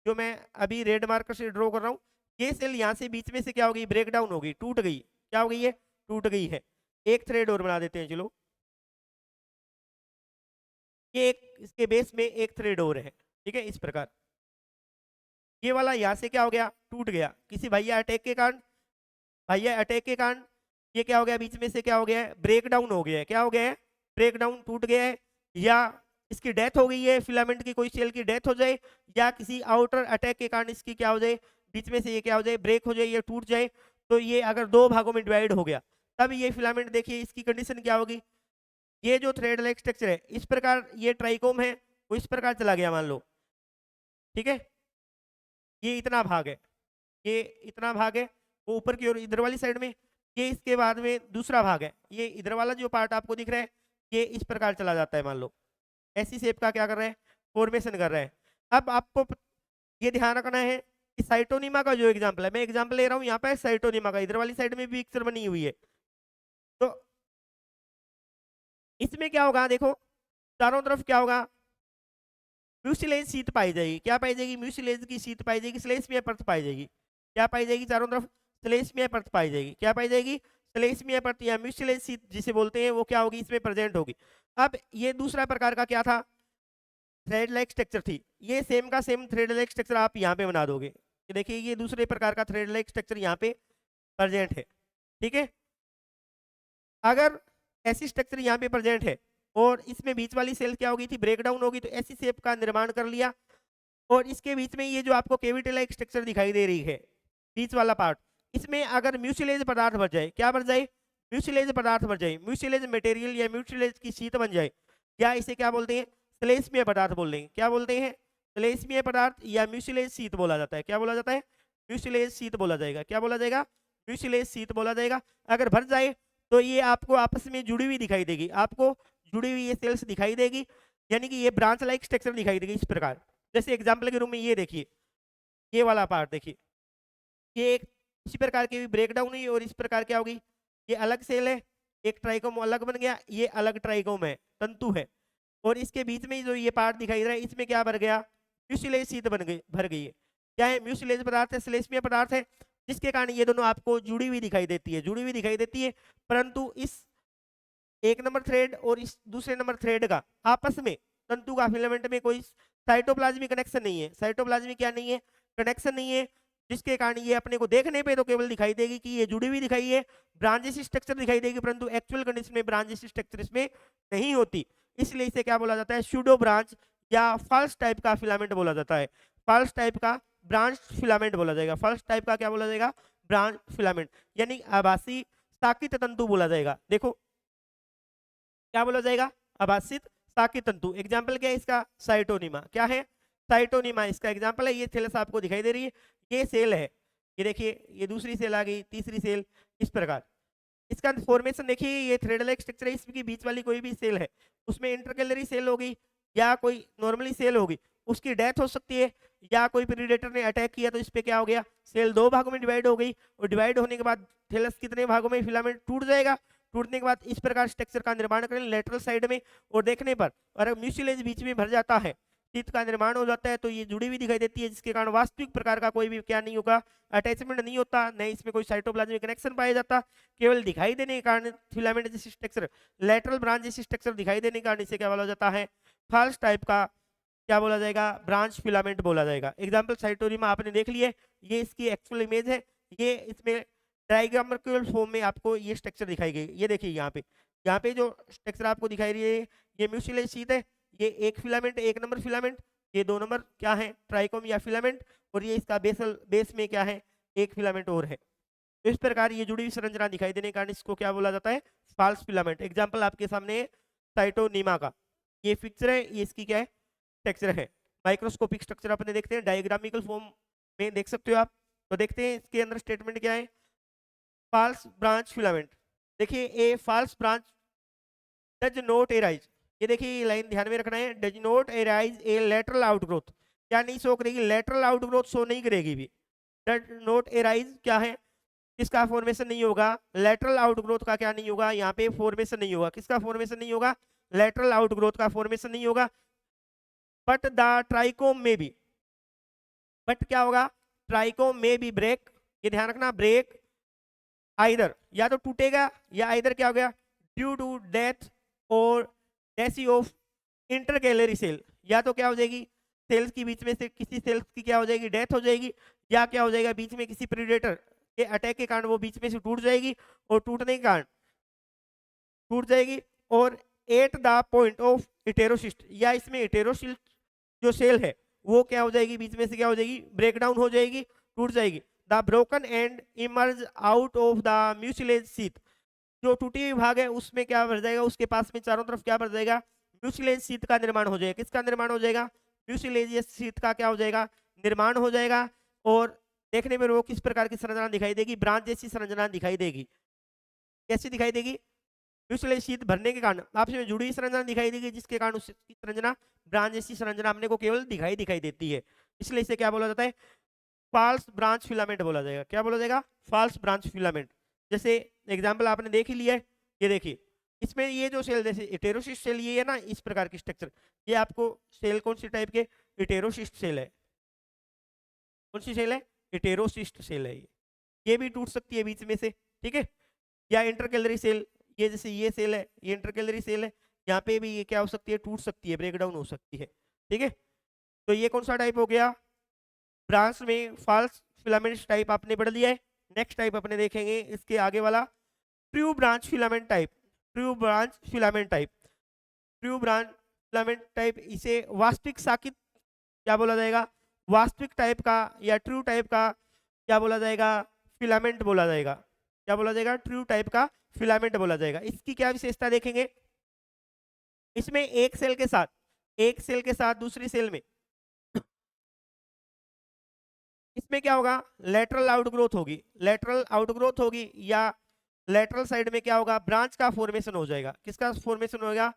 जो मैं अभी रेड मार्कर से ड्रॉ कर रहा हूँ, ये सेल यहाँ से बीच में से क्या हो गई, ब्रेक डाउन हो गई, टूट गई, क्या हो गई है, टूट गई है। एक थ्रेड और बना देते हैं, चलो ये एक, इसके बेस में एक थ्रेड और है, ठीक है, इस प्रकार ये वाला यहाँ से क्या हो गया, टूट गया किसी भैया अटैक के कारण, भैया अटैक के कारण ये क्या हो गया, बीच में से क्या हो गया है, ब्रेक डाउन हो गया है, क्या हो गया है, ब्रेक डाउन, टूट गया है, या इसकी डेथ हो गई है, फिलामेंट की कोई सेल की डेथ हो जाए, या किसी आउटर अटैक के कारण इसकी क्या हो जाए, बीच में से ये क्या हो जाए, ब्रेक हो जाए, ये टूट जाए, तो ये अगर दो भागों में डिवाइड हो गया, तब ये फिलामेंट देखिए इसकी कंडीशन क्या होगी, ये जो थ्रेड लाइक स्ट्रक्चर है, इस प्रकार ये ट्राइकोम है, वो इस प्रकार चला गया मान लो, ठीक है, ये इतना भाग है, ये इतना भाग है, वो ऊपर की ओर इधर वाली साइड में, ये इसके बाद में दूसरा भाग है, ये इधर वाला जो पार्ट आपको दिख रहा है, ये इस प्रकार चला जाता है, मान लो ऐसी शेप का क्या कर रहा है, फॉर्मेशन कर रहा है। अब आपको ये ध्यान रखना है कि साइटोनिमा का जो एग्जाम्पल है, मैं एग्जाम्पल ले रहा हूँ यहाँ पे साइटोनिमा का, इधर वाली साइड में भी पिक्चर बनी हुई है, तो इसमें क्या होगा, देखो चारों तरफ क्या होगा, म्यूसिलेज शीट पाई जाएगी, क्या पाई जाएगी, म्यूसिलेज की शीट पाई जाएगी, स्लेशमिया परत पाई जाएगी, क्या पाई जाएगी, चारों तरफ स्लेशमिया परत पाई जाएगी, क्या पाई जाएगी, स्लेशमिया परत या म्यूसिलेज शीट जिसे बोलते हैं, वो क्या होगी, इसमें प्रेजेंट होगी। अब ये दूसरा प्रकार का क्या था, थ्रेड लाइक स्ट्रक्चर थी, ये सेम का सेम थ्रेड लाइक स्ट्रक्चर आप यहाँ पे बना दोगे, ये देखिए ये दूसरे प्रकार का थ्रेड लाइक स्ट्रक्चर यहाँ पे प्रेजेंट है, ठीक है। अगर ऐसी स्ट्रक्चर यहाँ पे प्रेजेंट है और इसमें बीच वाली सेल क्या होगी थी, ब्रेक डाउन होगी, तो ऐसी शेप का निर्माण कर लिया, और इसके बीच में ये जो आपको केविटी लाइक स्ट्रक्चर दिखाई दे रही है, बीच वाला पार्ट, इसमें अगर म्यूसिलेज पदार्थ भर जाए, क्या भर जाए, म्यूसिलेज पदार्थ भर जाए, म्यूसिलेज मटेरियल या म्यूसिलेज की शीट बन जाए, या इसे क्या बोलते हैं, श्लेष्मीय पदार्थ बोल देंगे, क्या बोलते हैं, श्लेष्मीय पदार्थ या म्यूसिलेज शीट बोला जाता है, क्या बोला जाता है, म्यूसिलेज शीट बोला जाएगा, क्या बोला जाएगा, म्यूसिलेज शीट बोला जाएगा। अगर भर जाए तो ये आपको आपस में जुड़ी हुई दिखाई देगी, आपको जुड़ी हुई ये सेल्स दिखाई देगी, यानी कि ये ब्रांच लाइक स्ट्रक्चर दिखाई देगी इस प्रकार। जैसे एग्जाम्पल के रूप में ये देखिए, ये वाला पार्ट देखिए, ये एक इसी प्रकार की ब्रेकडाउन हुई और इस प्रकार क्या होगी, ये अलग सेल है, एक ट्राइकोम अलग बन गया, ये अलग ट्राइकोम है, तंतु है, और इसके बीच में जो ये पार्ट दिखाई दे रहा है, इसमें क्या भर गया, म्यूसिलेज शीट बन गई, भर गई है, क्या है, म्यूसिलेज पदार्थ है, श्लेष्मीय पदार्थ है, जिसके कारण ये दोनों आपको जुड़ी हुई दिखाई देती है, जुड़ी हुई दिखाई देती है, परंतु इस एक नंबर थ्रेड और इस दूसरे नंबर थ्रेड का आपस में तंतु का फिलामेंट में कोई साइटोप्लाज्मिक कनेक्शन नहीं है, साइटोप्लाज्मिक क्या नहीं है, कनेक्शन नहीं है, जिसके कारण ये अपने को देखने पे तो केवल दिखाई देगी कि ये जुड़ी हुई दिखाई है, ब्रांचेस स्ट्रक्चर दिखाई देगी, परंतु एक्चुअल कंडीशन में ब्रांचेस स्ट्रक्चर इसमें नहीं होती, इसलिए इसे क्या बोला जाता है, सूडो ब्रांच या फॉल्स टाइप का फिलामेंट बोला जाता है, फॉल्स टाइप का ब्रांच फिलामेंट बोला जाएगा, फॉल्स टाइप का क्या बोला जाएगा, ब्रांच फिलामेंट, यानी आभासी साकित तंतु बोला जाएगा। देखो क्या बोला जाएगा, आभासित साकित तंतु। एग्जाम्पल क्या है इसका, साइटोनिमा, क्या है, साइटोनिमा इसका एग्जाम्पल है, ये थैलस आपको दिखाई दे रही है, ये सेल है, ये देखिए ये दूसरी सेल आ गई, तीसरी सेल, इस प्रकार इसका फॉर्मेशन देखिए, ये थ्रेड लाइक स्ट्रक्चर है, इसकी बीच वाली कोई भी सेल है उसमें इंटरकैलरी सेल होगी या कोई नॉर्मली सेल होगी, उसकी डेथ हो सकती है, या कोई प्रीडेटर ने अटैक किया तो इस पे क्या हो गया, सेल दो भागों में डिवाइड हो गई, और डिवाइड होने के बाद थैलस कितने भागों में, फिलामेंट टूट जाएगा, टूटने के बाद इस प्रकार स्ट्रक्चर का निर्माण करें लेटरल साइड में, और देखने पर अगर म्यूसिलेज बीच में भर जाता है, शीट का निर्माण हो जाता है तो ये जुड़ी हुई दिखाई देती है, जिसके कारण वास्तविक प्रकार का कोई भी क्या नहीं होगा, अटैचमेंट नहीं होता, नहीं इसमें कोई साइटोप्लाज्मिक कनेक्शन पाया जाता। केवल दिखाई देने के कारण फिलामेंट जैसी स्ट्रक्चर, लेटरल ब्रांच जैसी स्ट्रक्चर दिखाई देने के कारण इसे क्या बोला जाता है, फॉल्स टाइप का क्या बोला जाएगा, ब्रांच फिलामेंट बोला जाएगा। एग्जाम्पल साइटोरियमा आपने देख लिए, ये इसकी एक्चुअल इमेज है। ये इसमें डायग्रामिकल फॉर्म में आपको ये स्ट्रक्चर दिखाई गई। ये देखिए यहाँ पे जो स्ट्रक्चर आपको दिखाई रही है ये म्यूसिलेज शीट है। ये एक फिलामेंट, एक नंबर फिलामेंट, ये 2 नंबर क्या है, ट्राइकोम या फिलामेंट, और ये इसका बेस में क्या है, एक फिलामेंट और है। तो इस प्रकार ये जुड़ी हुई संरचना दिखाई देने के कारण इसको क्या बोला जाता है, फॉल्स फिलामेंट। एग्जाम्पल आपके सामने साइटोनीमा का ये पिक्चर है, ये इसकी क्या है, स्ट्रक्चर है। माइक्रोस्कोपिक स्ट्रक्चर अपने देखते हैं, डायग्रामिकल फॉर्म में देख सकते हो आप। तो देखते हैं इसके अंदर स्टेटमेंट क्या है, फॉल्स ब्रांच फिलामेंट। देखिए a false branch does not arise, ये देखिए लाइन ध्यान में रखना है, does not arise a lateral outgrowth, क्या नहीं शो करेगी, लेटरल आउटग्रोथ शो नहीं करेगी भी। डज नॉट एराइज क्या है, किसका फॉर्मेशन नहीं होगा, लेटरल आउटग्रोथ का क्या नहीं होगा, यहाँ पे फॉर्मेशन नहीं होगा। किसका फॉर्मेशन नहीं होगा, लेटरल आउटग्रोथ का फॉर्मेशन नहीं होगा। बट द ट्राइकोम में भी, बट क्या होगा, ट्राइकोम में भी ब्रेक, ये ध्यान रखना, ब्रेक आइदर, या तो टूटेगा या आइदर क्या हो गया, ड्यू टू डेथ और डेसी ऑफ इंटरकैलरी सेल, या तो क्या हो जाएगी, सेल्स की बीच में से किसी सेल्स की क्या हो जाएगी, डेथ हो जाएगी, या क्या हो जाएगा, बीच में किसी प्रेडेटर के अटैक के कारण वो बीच में से टूट जाएगी, और टूटने के कारण टूट जाएगी। और एट द पॉइंट ऑफ इटेरोसिस्ट, या इसमें इटेरोसिस्ट जो सेल है वो क्या हो जाएगी, बीच में से क्या हो जाएगी, ब्रेक डाउन हो जाएगी, टूट जाएगी। The broken and emerge out of the mucilage sheath, जो टूटी हुई भाग है उसमें क्या बढ़ जाएगा, उसके पास में चारों तरफ क्या बढ़ जाएगा, म्यूसिलेज शीथ का निर्माण हो जाएगा। किसका निर्माण हो जाएगा, म्यूसिलेजियस शीथ का क्या हो जाएगा, निर्माण हो जाएगा। और देखने में वो किस प्रकार की संरचना दिखाई देगी, ब्रांच जैसी संरचना दिखाई देगी। कैसी दिखाई देगी, म्यूसिलेज शीथ भरने के कारण आपस में जुड़ी संरचना दिखाई देगी, जिसके कारण उसकी संरचना ब्रांच जैसी संरचना हमने को केवल दिखाई देती है। इसलिए इसे क्या बोला जाता है, फॉल्स ब्रांच फिलामेंट बोला जाएगा। क्या बोला जाएगा, फॉल्स ब्रांच फिलामेंट। जैसे एग्जांपल आपने देख ही लिया है, ये देखिए इसमें ये जो सेल जैसे इटेरोसिस्ट सेल ये है ना, इस प्रकार की स्ट्रक्चर, ये आपको सेल कौन सी टाइप के, इटेरोसिस्ट सेल है। कौन सी सेल है, इटेरोसिस्ट सेल है। ये भी टूट सकती है बीच में से, ठीक है। या इंटरकैलरी सेल, ये जैसे ये सेल है, ये इंटरकैलरी सेल है, यहाँ पे भी ये क्या हो सकती है, टूट सकती है, ब्रेक डाउन हो सकती है, ठीक है। तो ये कौन सा टाइप हो गया, ब्रांच में फॉल्स फिलामेंट टाइप आपने पढ़ लिया है। नेक्स्ट टाइप अपने देखेंगे इसके आगे वाला, true branch filament type. True branch filament type, true branch filament type, इसे वास्तविक साकित क्या बोला जाएगा, वास्तविक टाइप का या ट्रू टाइप का क्या बोला जाएगा, फिलामेंट बोला जाएगा। क्या बोला जाएगा, ट्रू टाइप का फिलामेंट बोला जाएगा। इसकी क्या विशेषता देखेंगे, इसमें एक सेल के साथ दूसरी सेल में इसमें क्या होगा, लेटरल आउटग्रोथ होगी, लेटरल आउटग्रोथ होगी, या लेटरल साइड में क्या होगा, ब्रांच का फॉर्मेशन हो जाएगा। किसका फॉर्मेशन होगा,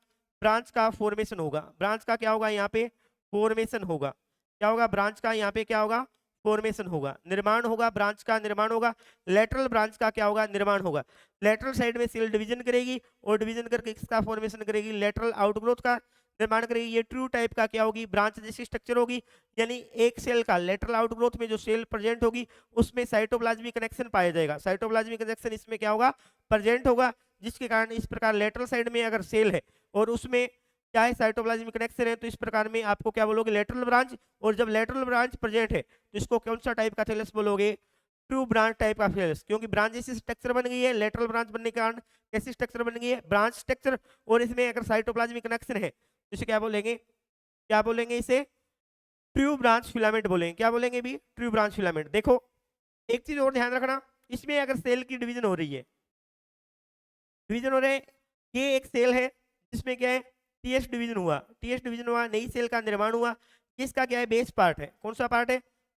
ब्रांच का फॉर्मेशन होगा। ब्रांच का क्या होगा, यहाँ पे फॉर्मेशन होगा। क्या होगा, ब्रांच का यहाँ पे क्या होगा, फॉर्मेशन होगा, निर्माण होगा, ब्रांच का निर्माण होगा। लेटरल ब्रांच का क्या होगा, निर्माण होगा। लेटरल साइड में सेल डिवीजन करेगी और डिवीजन करके किसका फॉर्मेशन करेगी, लेटरल आउटग्रोथ का निर्माण करेगी। ये ट्रू टाइप का क्या होगी, ब्रांच जैसी स्ट्रक्चर होगी, यानी एक सेल का लेटरल आउटग्रोथ में जो सेल प्रेजेंट होगी उसमें साइटोप्लाज्मिक कनेक्शन पाया जाएगा। साइटोप्लाज्मिक कनेक्शन इसमें क्या होगा, प्रेजेंट होगा, जिसके कारण इस प्रकार लेटरल साइड में अगर सेल है और उसमें क्या है, साइटोप्लाज्मिक कनेक्शन है, तो इस प्रकार में आपको क्या बोलोगे, लेटरल ब्रांच। और जब लेटरल ब्रांच प्रेजेंट है तो इसको कौन सा टाइप का थैलस बोलोगे, ट्रू ब्रांच टाइप का थैलस, क्योंकि ब्रांच जैसी स्ट्रक्चर बन गई है। लेटरल ब्रांच बनने के कारण कैसी स्ट्रक्चर बन गई है, ब्रांच स्ट्रक्चर। और इसमें अगर साइटोप्लाज्मिक कनेक्शन है तो इसे क्या बोलेंगे, क्या बोलेंगे, इसे ट्रू ब्रांच फिलामेंट बोलेंगे। क्या बोलेंगे भी, ट्रू ब्रांच फिलामेंट। देखो एक चीज और ध्यान रखना, इसमें अगर सेल की डिवीजन हो रही है, डिवीजन हो रहे हैं, ये एक सेल है जिसमें क्या है, टीएस डिवीजन हुआ, टीएस डिवीजन हुआ, नई सेल का निर्माण हुआ। इसका क्या है, बेस पार्ट है। कौन सा पार्ट है,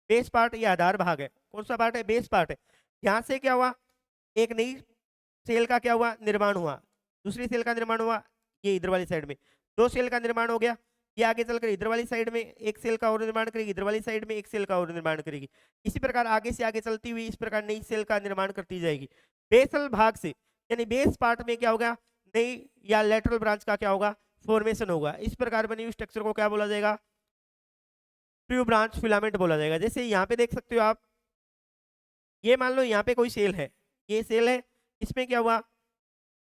बेस पार्ट, या आधार भाग है। कौन सा पार्ट है, बेस पार्ट है। यहाँ से क्या हुआ, एक नई सेल का क्या हुआ, निर्माण हुआ, दूसरी सेल का निर्माण हुआ, ये इधर वाली साइड में दो सेल का निर्माण हो गया। ये आगे चलकर इधर वाली साइड में एक सेल का और निर्माण करेगी, इधर वाली साइड में एक सेल का और निर्माण करेगी। इसी प्रकार आगे से आगे चलती हुई इस प्रकार नई सेल का निर्माण करती जाएगी। बेसल भाग से यानी बेस पार्ट में क्या होगा, नई या लेटरल ब्रांच का क्या होगा, फॉर्मेशन होगा। इस प्रकार बनी हुई स्ट्रक्चर को क्या बोला जाएगा, ट्रू ब्रांच फिलामेंट बोला जाएगा। जैसे यहाँ पे देख सकते हो आप, ये मान लो यहाँ पे कोई सेल है, ये सेल है, इसमें क्या हुआ,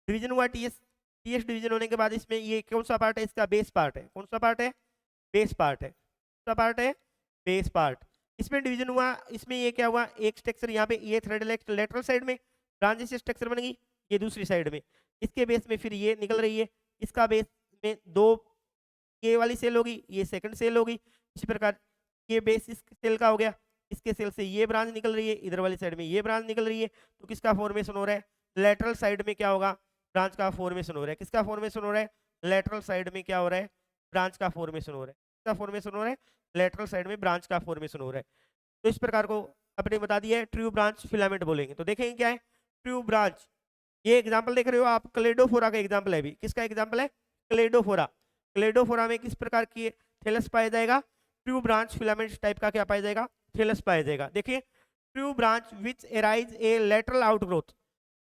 डिवीजन हुआ, टीएस टीएस डिवीजन होने के बाद इसमें ये कौन सा पार्ट है, इसका बेस पार्ट है। कौन सा पार्ट है, बेस पार्ट है। कौन सा पार्ट है, बेस पार्ट। इसमें डिवीजन हुआ, इसमें ये क्या हुआ, एक स्ट्रक्चर यहाँ पे ये थ्रेड लेटरल साइड में ब्रांच से स्ट्रक्चर बन गई, ये दूसरी साइड में, इसके बेस में फिर ये निकल रही है, इसका बेस में दो ये वाली सेल होगी, ये सेकंड सेल होगी। इसी प्रकार ये बेस इस सेल का हो गया, इसके सेल से ये ब्रांच निकल रही है, इधर वाली साइड में ये ब्रांच निकल रही है। तो किसका फॉर्मेशन हो रहा है, लेटरल साइड में क्या होगा, ब्रांच का फॉर्मेशन हो रहा है। किसका फॉर्मेशन हो रहा है, लेटरल साइड में क्या हो रहा है, ब्रांच का फॉर्मेशन हो रहा है। किसका फॉर्मेशन हो रहा है, लेटरल साइड में ब्रांच का फॉर्मेशन हो रहा है। तो इस प्रकार को अपने बता दिया है, ट्रू ब्रांच फिलामेंट बोलेंगे। तो देखेंगे क्या है ट्रू ब्रांच। ये एग्जाम्पल देख रहे हो आप, क्लेडोफोरा का एग्जाम्पल है। अभी किसका एग्जाम्पल है, क्लेडोफोरा। क्लेडोफोरा में किस प्रकार की थैलस पाया जाएगा, ट्रू ब्रांच फिलामेंट टाइप का क्या पाया जाएगा, थैलस पाया जाएगा। देखिए true branch which arise a lateral outgrowth,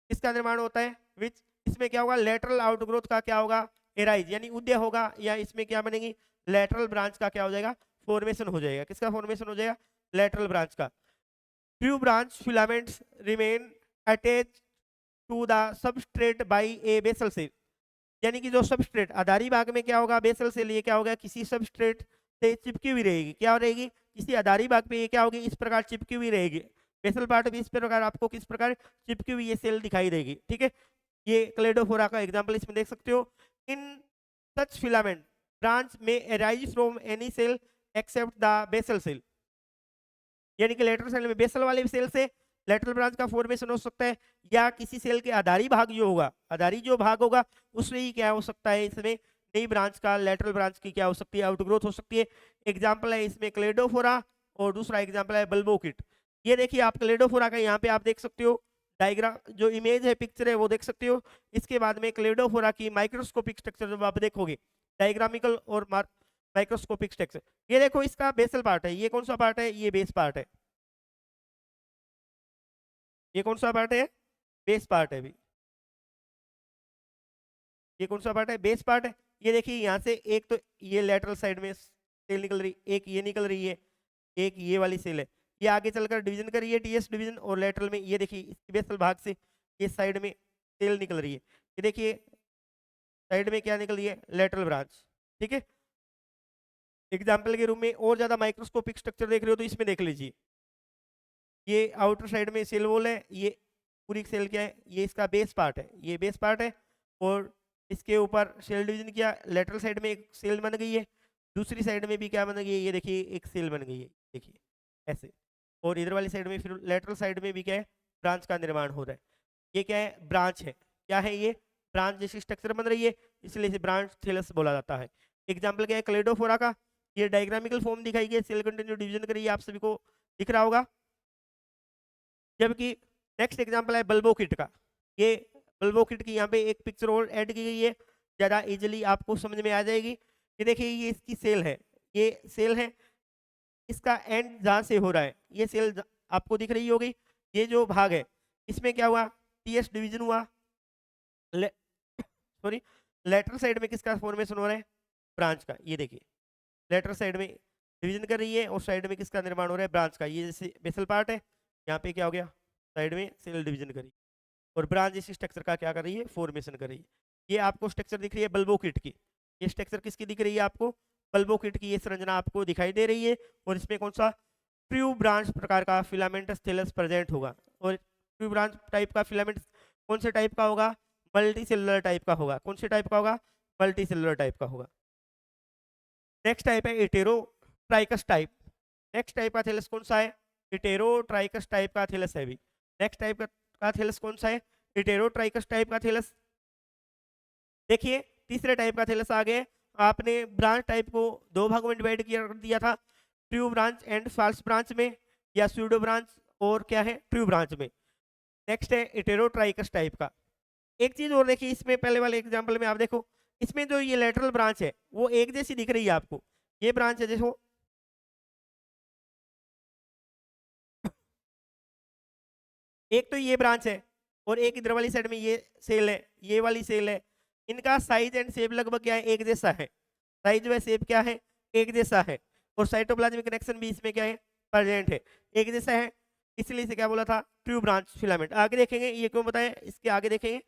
किसका निर्माण होता है, विच, इसमें क्या होगा, लेटरल आउटग्रोथ का क्या होगा, एराइज यानी उदय होगा, या इसमें क्या बनेगी, लेटरल ब्रांच का क्या हो जाएगा, फॉर्मेशन हो जाएगा। किसका फॉर्मेशन हो जाएगा, लेटरल ब्रांच का। True branch filaments remain attach to the substrate by a basal cell, यानी कि जो सबस्ट्रेट आधारी भाग में क्या होगा, बेसल सेल, ये क्या होगा, किसी सबस्ट्रेट से चिपकी हुई रहेगी। क्या रहेगी, किसी आधारी भाग पे ये क्या होगी, इस प्रकार चिपकी हुई रहेगी। बेसल पार्ट भी इस प्रकार आपको किस प्रकार चिपकी हुई ये सेल दिखाई देगी। ठीक है, ये क्लेडोफोरा का एग्जाम्पल इसमें देख सकते हो। इन सच फिलामेंट ब्रांच में arise from any cell except the basal cell, यानी कि लेटरल सेल में बेसल वाले सेल से लेटरल ब्रांच का फॉर्मेशन हो सकता है, या किसी सेल के आधारी भाग जो होगा, आधारी जो भाग होगा उसमें ही क्या हो सकता है, इसमें नई ब्रांच का, लेटरल ब्रांच की क्या हो सकती है, आउटग्रोथ हो सकती है। एग्जाम्पल है इसमें क्लेडोफोरा, और दूसरा एग्जाम्पल है बल्बोकिट। ये देखिए आप क्लेडोफोरा का यहाँ पे आप देख सकते हो डायग्राम, जो इमेज है, पिक्चर है, वो देख सकते हो। इसके बाद में क्लेडोफोरा की माइक्रोस्कोपिक स्ट्रक्चर जब आप देखोगे, डायग्रामिकल और माइक्रोस्कोपिक स्ट्रक्चर, ये देखो इसका बेसल पार्ट है, ये कौन सा पार्ट है, ये बेस पार्ट है। ये कौन सा पार्ट है, बेस पार्ट है भी। ये कौन सा पार्ट है, बेस पार्ट है। ये देखिए यहाँ से एक तो ये लेटरल साइड में सेल निकल रही, एक ये निकल रही है, एक ये वाली सेल है, ये आगे चलकर डिवीजन कर रही है, टीएस डिवीजन, और लेटरल में ये देखिए इस बेसल भाग से ये साइड में सेल निकल रही है। ये देखिए साइड में क्या निकल रही है, लेटरल ब्रांच। ठीक है, एग्जाम्पल के रूप में और ज्यादा माइक्रोस्कोपिक स्ट्रक्चर देख रहे हो तो इसमें देख लीजिए, ये आउटर साइड में सेल वॉल है, ये पूरी सेल क्या है, ये इसका बेस पार्ट है, ये बेस पार्ट है, और इसके ऊपर सेल डिवीजन किया, लेटरल साइड में एक सेल बन गई है, दूसरी साइड में भी क्या बन गई है, ये देखिए एक सेल बन गई है, देखिए ऐसे, और इधर वाली साइड में फिर लेटरल साइड में भी क्या है, ब्रांच का निर्माण हो रहा है। ये क्या है, ब्रांच है, क्या है, ये ब्रांच जैसी स्ट्रक्चर बन रही है, इसलिए इसे ब्रांच थैलस बोला जाता है। एग्जाम्पल क्या है, क्लेडोफोरा का, ये डायग्रामिकल फॉर्म दिखाई गई, सेल कंटिन्यू डिवीजन करिए, आप सभी को दिख रहा होगा। जबकि नेक्स्ट एग्जांपल है बल्बोकिट का, ये बल्बोकिट की यहाँ पे एक पिक्चर और ऐड की गई है, ज़्यादा इजीली आपको समझ में आ जाएगी। ये देखिए ये इसकी सेल है, ये सेल है, इसका एंड जहाँ से हो रहा है, ये सेल आपको दिख रही होगी, ये जो भाग है इसमें क्या हुआ, टीएस डिवीजन हुआ, सॉरी लेटरल साइड में किसका फॉर्मेशन हो रहा है, ब्रांच का। ये देखिए लेटरल साइड में डिवीजन कर रही है, और साइड में किसका निर्माण हो रहा है, ब्रांच का। ये जैसे बेसल पार्ट है, यहाँ पे क्या हो गया, साइड में सेल डिवीजन करी, और ब्रांच इस स्ट्रक्चर का क्या कर रही है, फॉर्मेशन कर रही है। ये आपको स्ट्रक्चर दिख रही है बल्बोकिट की, ये स्ट्रक्चर किसकी दिख रही है आपको, बल्बोकिट की ये संरचना आपको दिखाई दे रही है, और इसमें कौन सा ट्रू ब्रांच प्रकार का फिलामेंटस थैलस प्रेजेंट होगा। और ट्रू ब्रांच टाइप का फिलामेंट कौन से टाइप का होगा, मल्टी सेलुलर टाइप का होगा। कौन से टाइप का होगा, मल्टी सेलुलर टाइप का होगा। नेक्स्ट टाइप है हेटेरोट्राइकस टाइप। नेक्स्ट टाइप का थैलस कौन सा है, हेटेरोट्राइकस टाइप का थैलस है भी। नेक्स्ट टाइप का थैलस कौन सा है, हेटेरोट्राइकस टाइप का थैलस। देखिए तीसरे टाइप का थैलस आ गए, आपने ब्रांच टाइप को दो भागों में डिवाइड किया दिया था, true branch and false branch में, या स्यूडो ब्रांच और क्या है, ट्रू ब्रांच में। नेक्स्ट है हेटेरोट्राइकस टाइप का। एक चीज और देखिए, इसमें पहले वाले एग्जांपल में आप देखो, इसमें जो ये लेटरल ब्रांच है वो एक जैसी दिख रही है आपको, ये ब्रांच है देखो, एक तो ये ब्रांच है, और एक इधर वाली साइड में ये सेल है, ये वाली सेल है। इनका साइज एंड शेप लगभग क्या है, एक जैसा है, साइज व शेप क्या है, एक जैसा है। और साइटोप्लाज्मिक कनेक्शन भी इसमें क्या है, प्रेजेंट है, एक जैसा है, इसलिए इसे क्या बोला था, ट्रू ब्रांच फिलामेंट। आगे देखेंगे ये क्यों बताया, इसके आगे देखेंगे।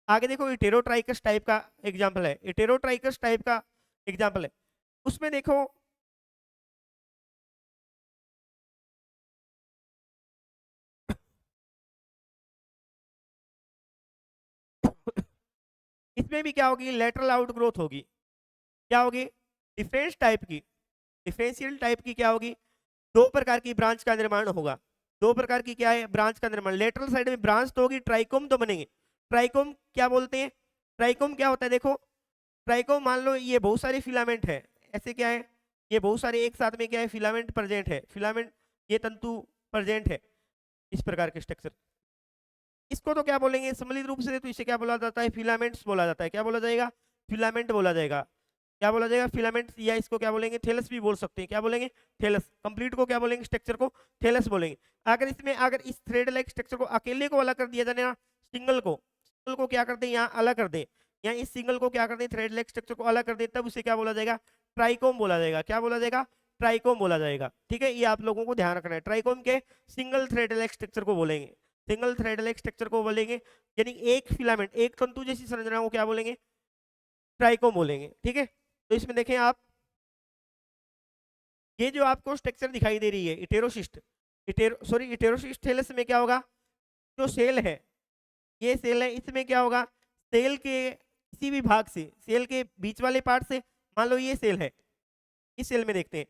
आगे देखो इटेरोट्राइकस टाइप का एग्जाम्पल है, इटेरोट्राइकस टाइप का एग्जाम्पल है, उसमें देखो इसमें भी क्या होगी, लेटरल आउट ग्रोथ होगी, क्या होगी, डिफरेंस टाइप की, डिफरेंशियल टाइप की क्या होगी, दो प्रकार की ब्रांच का निर्माण होगा, दो प्रकार की क्या है, ब्रांच का निर्माण। लेटरल साइड में ब्रांच तो होगी, ट्राइकोम तो बनेंगे। ट्राइकोम क्या बोलते हैं, ट्राइकोम क्या होता है, देखो ट्राइकोम मान लो ये बहुत सारे फिलामेंट है, ऐसे क्या है, ये बहुत सारे एक साथ में क्या है, फिलामेंट प्रेजेंट है, फिलामेंट ये तंतु प्रेजेंट है, इस प्रकार के स्ट्रक्चर। इसको तो क्या बोलेंगे सम्मिलित रूप से, तो इसे क्या बोला जाता है, फिलामेंट्स बोला जाता है, क्या बोला जाएगा, फिलामेंट बोला जाएगा, क्या बोला जाएगा, फिलामेंट्स, या इसको क्या बोलेंगे, थैलस भी बोल सकते हैं, क्या बोलेंगे, थैलस। कंप्लीट को क्या बोलेंगे, स्ट्रक्चर को थैलस बोलेंगे। अगर इसमें अगर इस थ्रेड लाइक स्ट्रक्चर को अकेले को अलग कर दिया जाए ना, सिंगल को क्या करते हैं, यहाँ अलग कर दे, या इस सिंगल को क्या करते हैं, थ्रेड लाइक स्ट्रक्चर को अलग कर दे, तब उसे क्या बोला जाएगा, ट्राइकोम बोला जाएगा, क्या बोला जाएगा, ट्राइकोम बोला जाएगा। ठीक है, ये आप लोगों को ध्यान रखना है, ट्राइकोम के सिंगल थ्रेड लाइक स्ट्रक्चर को बोलेंगे, सिंगल थ्रेड लाइक स्ट्रक्चर को बोलेंगे, यानी एक फिलामेंट एक तंतु जैसी संरचना को क्या बोलेंगे, ट्राइकोम बोलेंगे। ठीक है, तो इसमें देखें आप, ये जो आपको स्ट्रक्चर दिखाई दे रही है इटेरोसिस्ट, इटेरोसिस्ट थैलस में क्या होगा, जो सेल है, ये सेल है, इसमें क्या होगा, सेल के किसी भी भाग से, सेल के बीच वाले पार्ट से, मान लो ये सेल है, इस सेल में देखते हैं,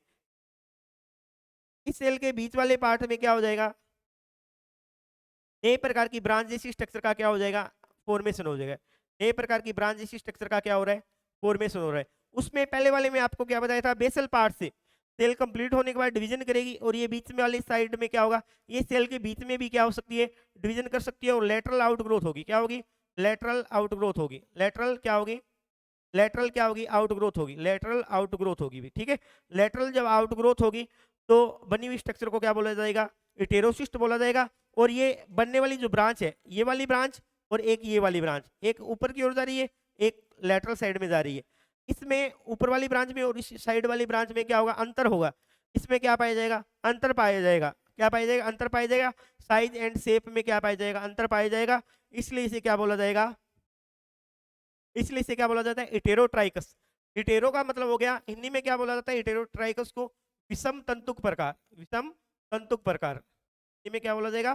इस सेल के बीच वाले पार्ट में क्या हो जाएगा, नए प्रकार की ब्रांच जैसी स्ट्रक्चर का क्या हो जाएगा, फॉर्मेशन हो जाएगा, नए प्रकार की ब्रांच जैसी स्ट्रक्चर का क्या हो रहा है, फॉर्मेशन हो रहा है। उसमें पहले वाले में आपको क्या बताया था, बेसल पार्ट से सेल कंप्लीट होने के बाद डिवीजन करेगी, और ये बीच में वाली साइड में क्या होगा, ये सेल के बीच में भी क्या हो सकती है, डिवीजन कर सकती है, और लेटरल आउट ग्रोथ होगी, क्या होगी, लेटरल आउट ग्रोथ होगी, लेटरल क्या होगी, लेटरल क्या होगी, आउट ग्रोथ होगी, लेटरल आउट ग्रोथ होगी भी। ठीक है, लेटरल जब आउट ग्रोथ होगी तो बनी हुई स्ट्रक्चर को क्या बोला जाएगा, इटेरोसिस्ट बोला जाएगा। और ये बनने वाली जो ब्रांच है, ये वाली ब्रांच और एक ये वाली ब्रांच, एक ऊपर की ओर जा रही है, एक लेटरल साइड में जा रही है, इसमें ऊपर वाली ब्रांच में और इस साइड वाली ब्रांच में क्या होगा, अंतर होगा, इसमें क्या पाया जाएगा, अंतर पाया जाएगा, क्या पाया जाएगा, अंतर पाया जाएगा, साइज एंड शेप में क्या पाया जाएगा, अंतर पाया जाएगा, इसलिए इसे क्या बोला जाएगा, इसलिए इसे क्या बोला जाता है, इटेरोट्राइकस। इटेरो का मतलब हो गया, हिंदी में क्या बोला जाता है, इटेरोट्राइकस को विषम तंतुक प्रकार, विषम तंतुक प्रकार, हिंदी में क्या बोला जाएगा,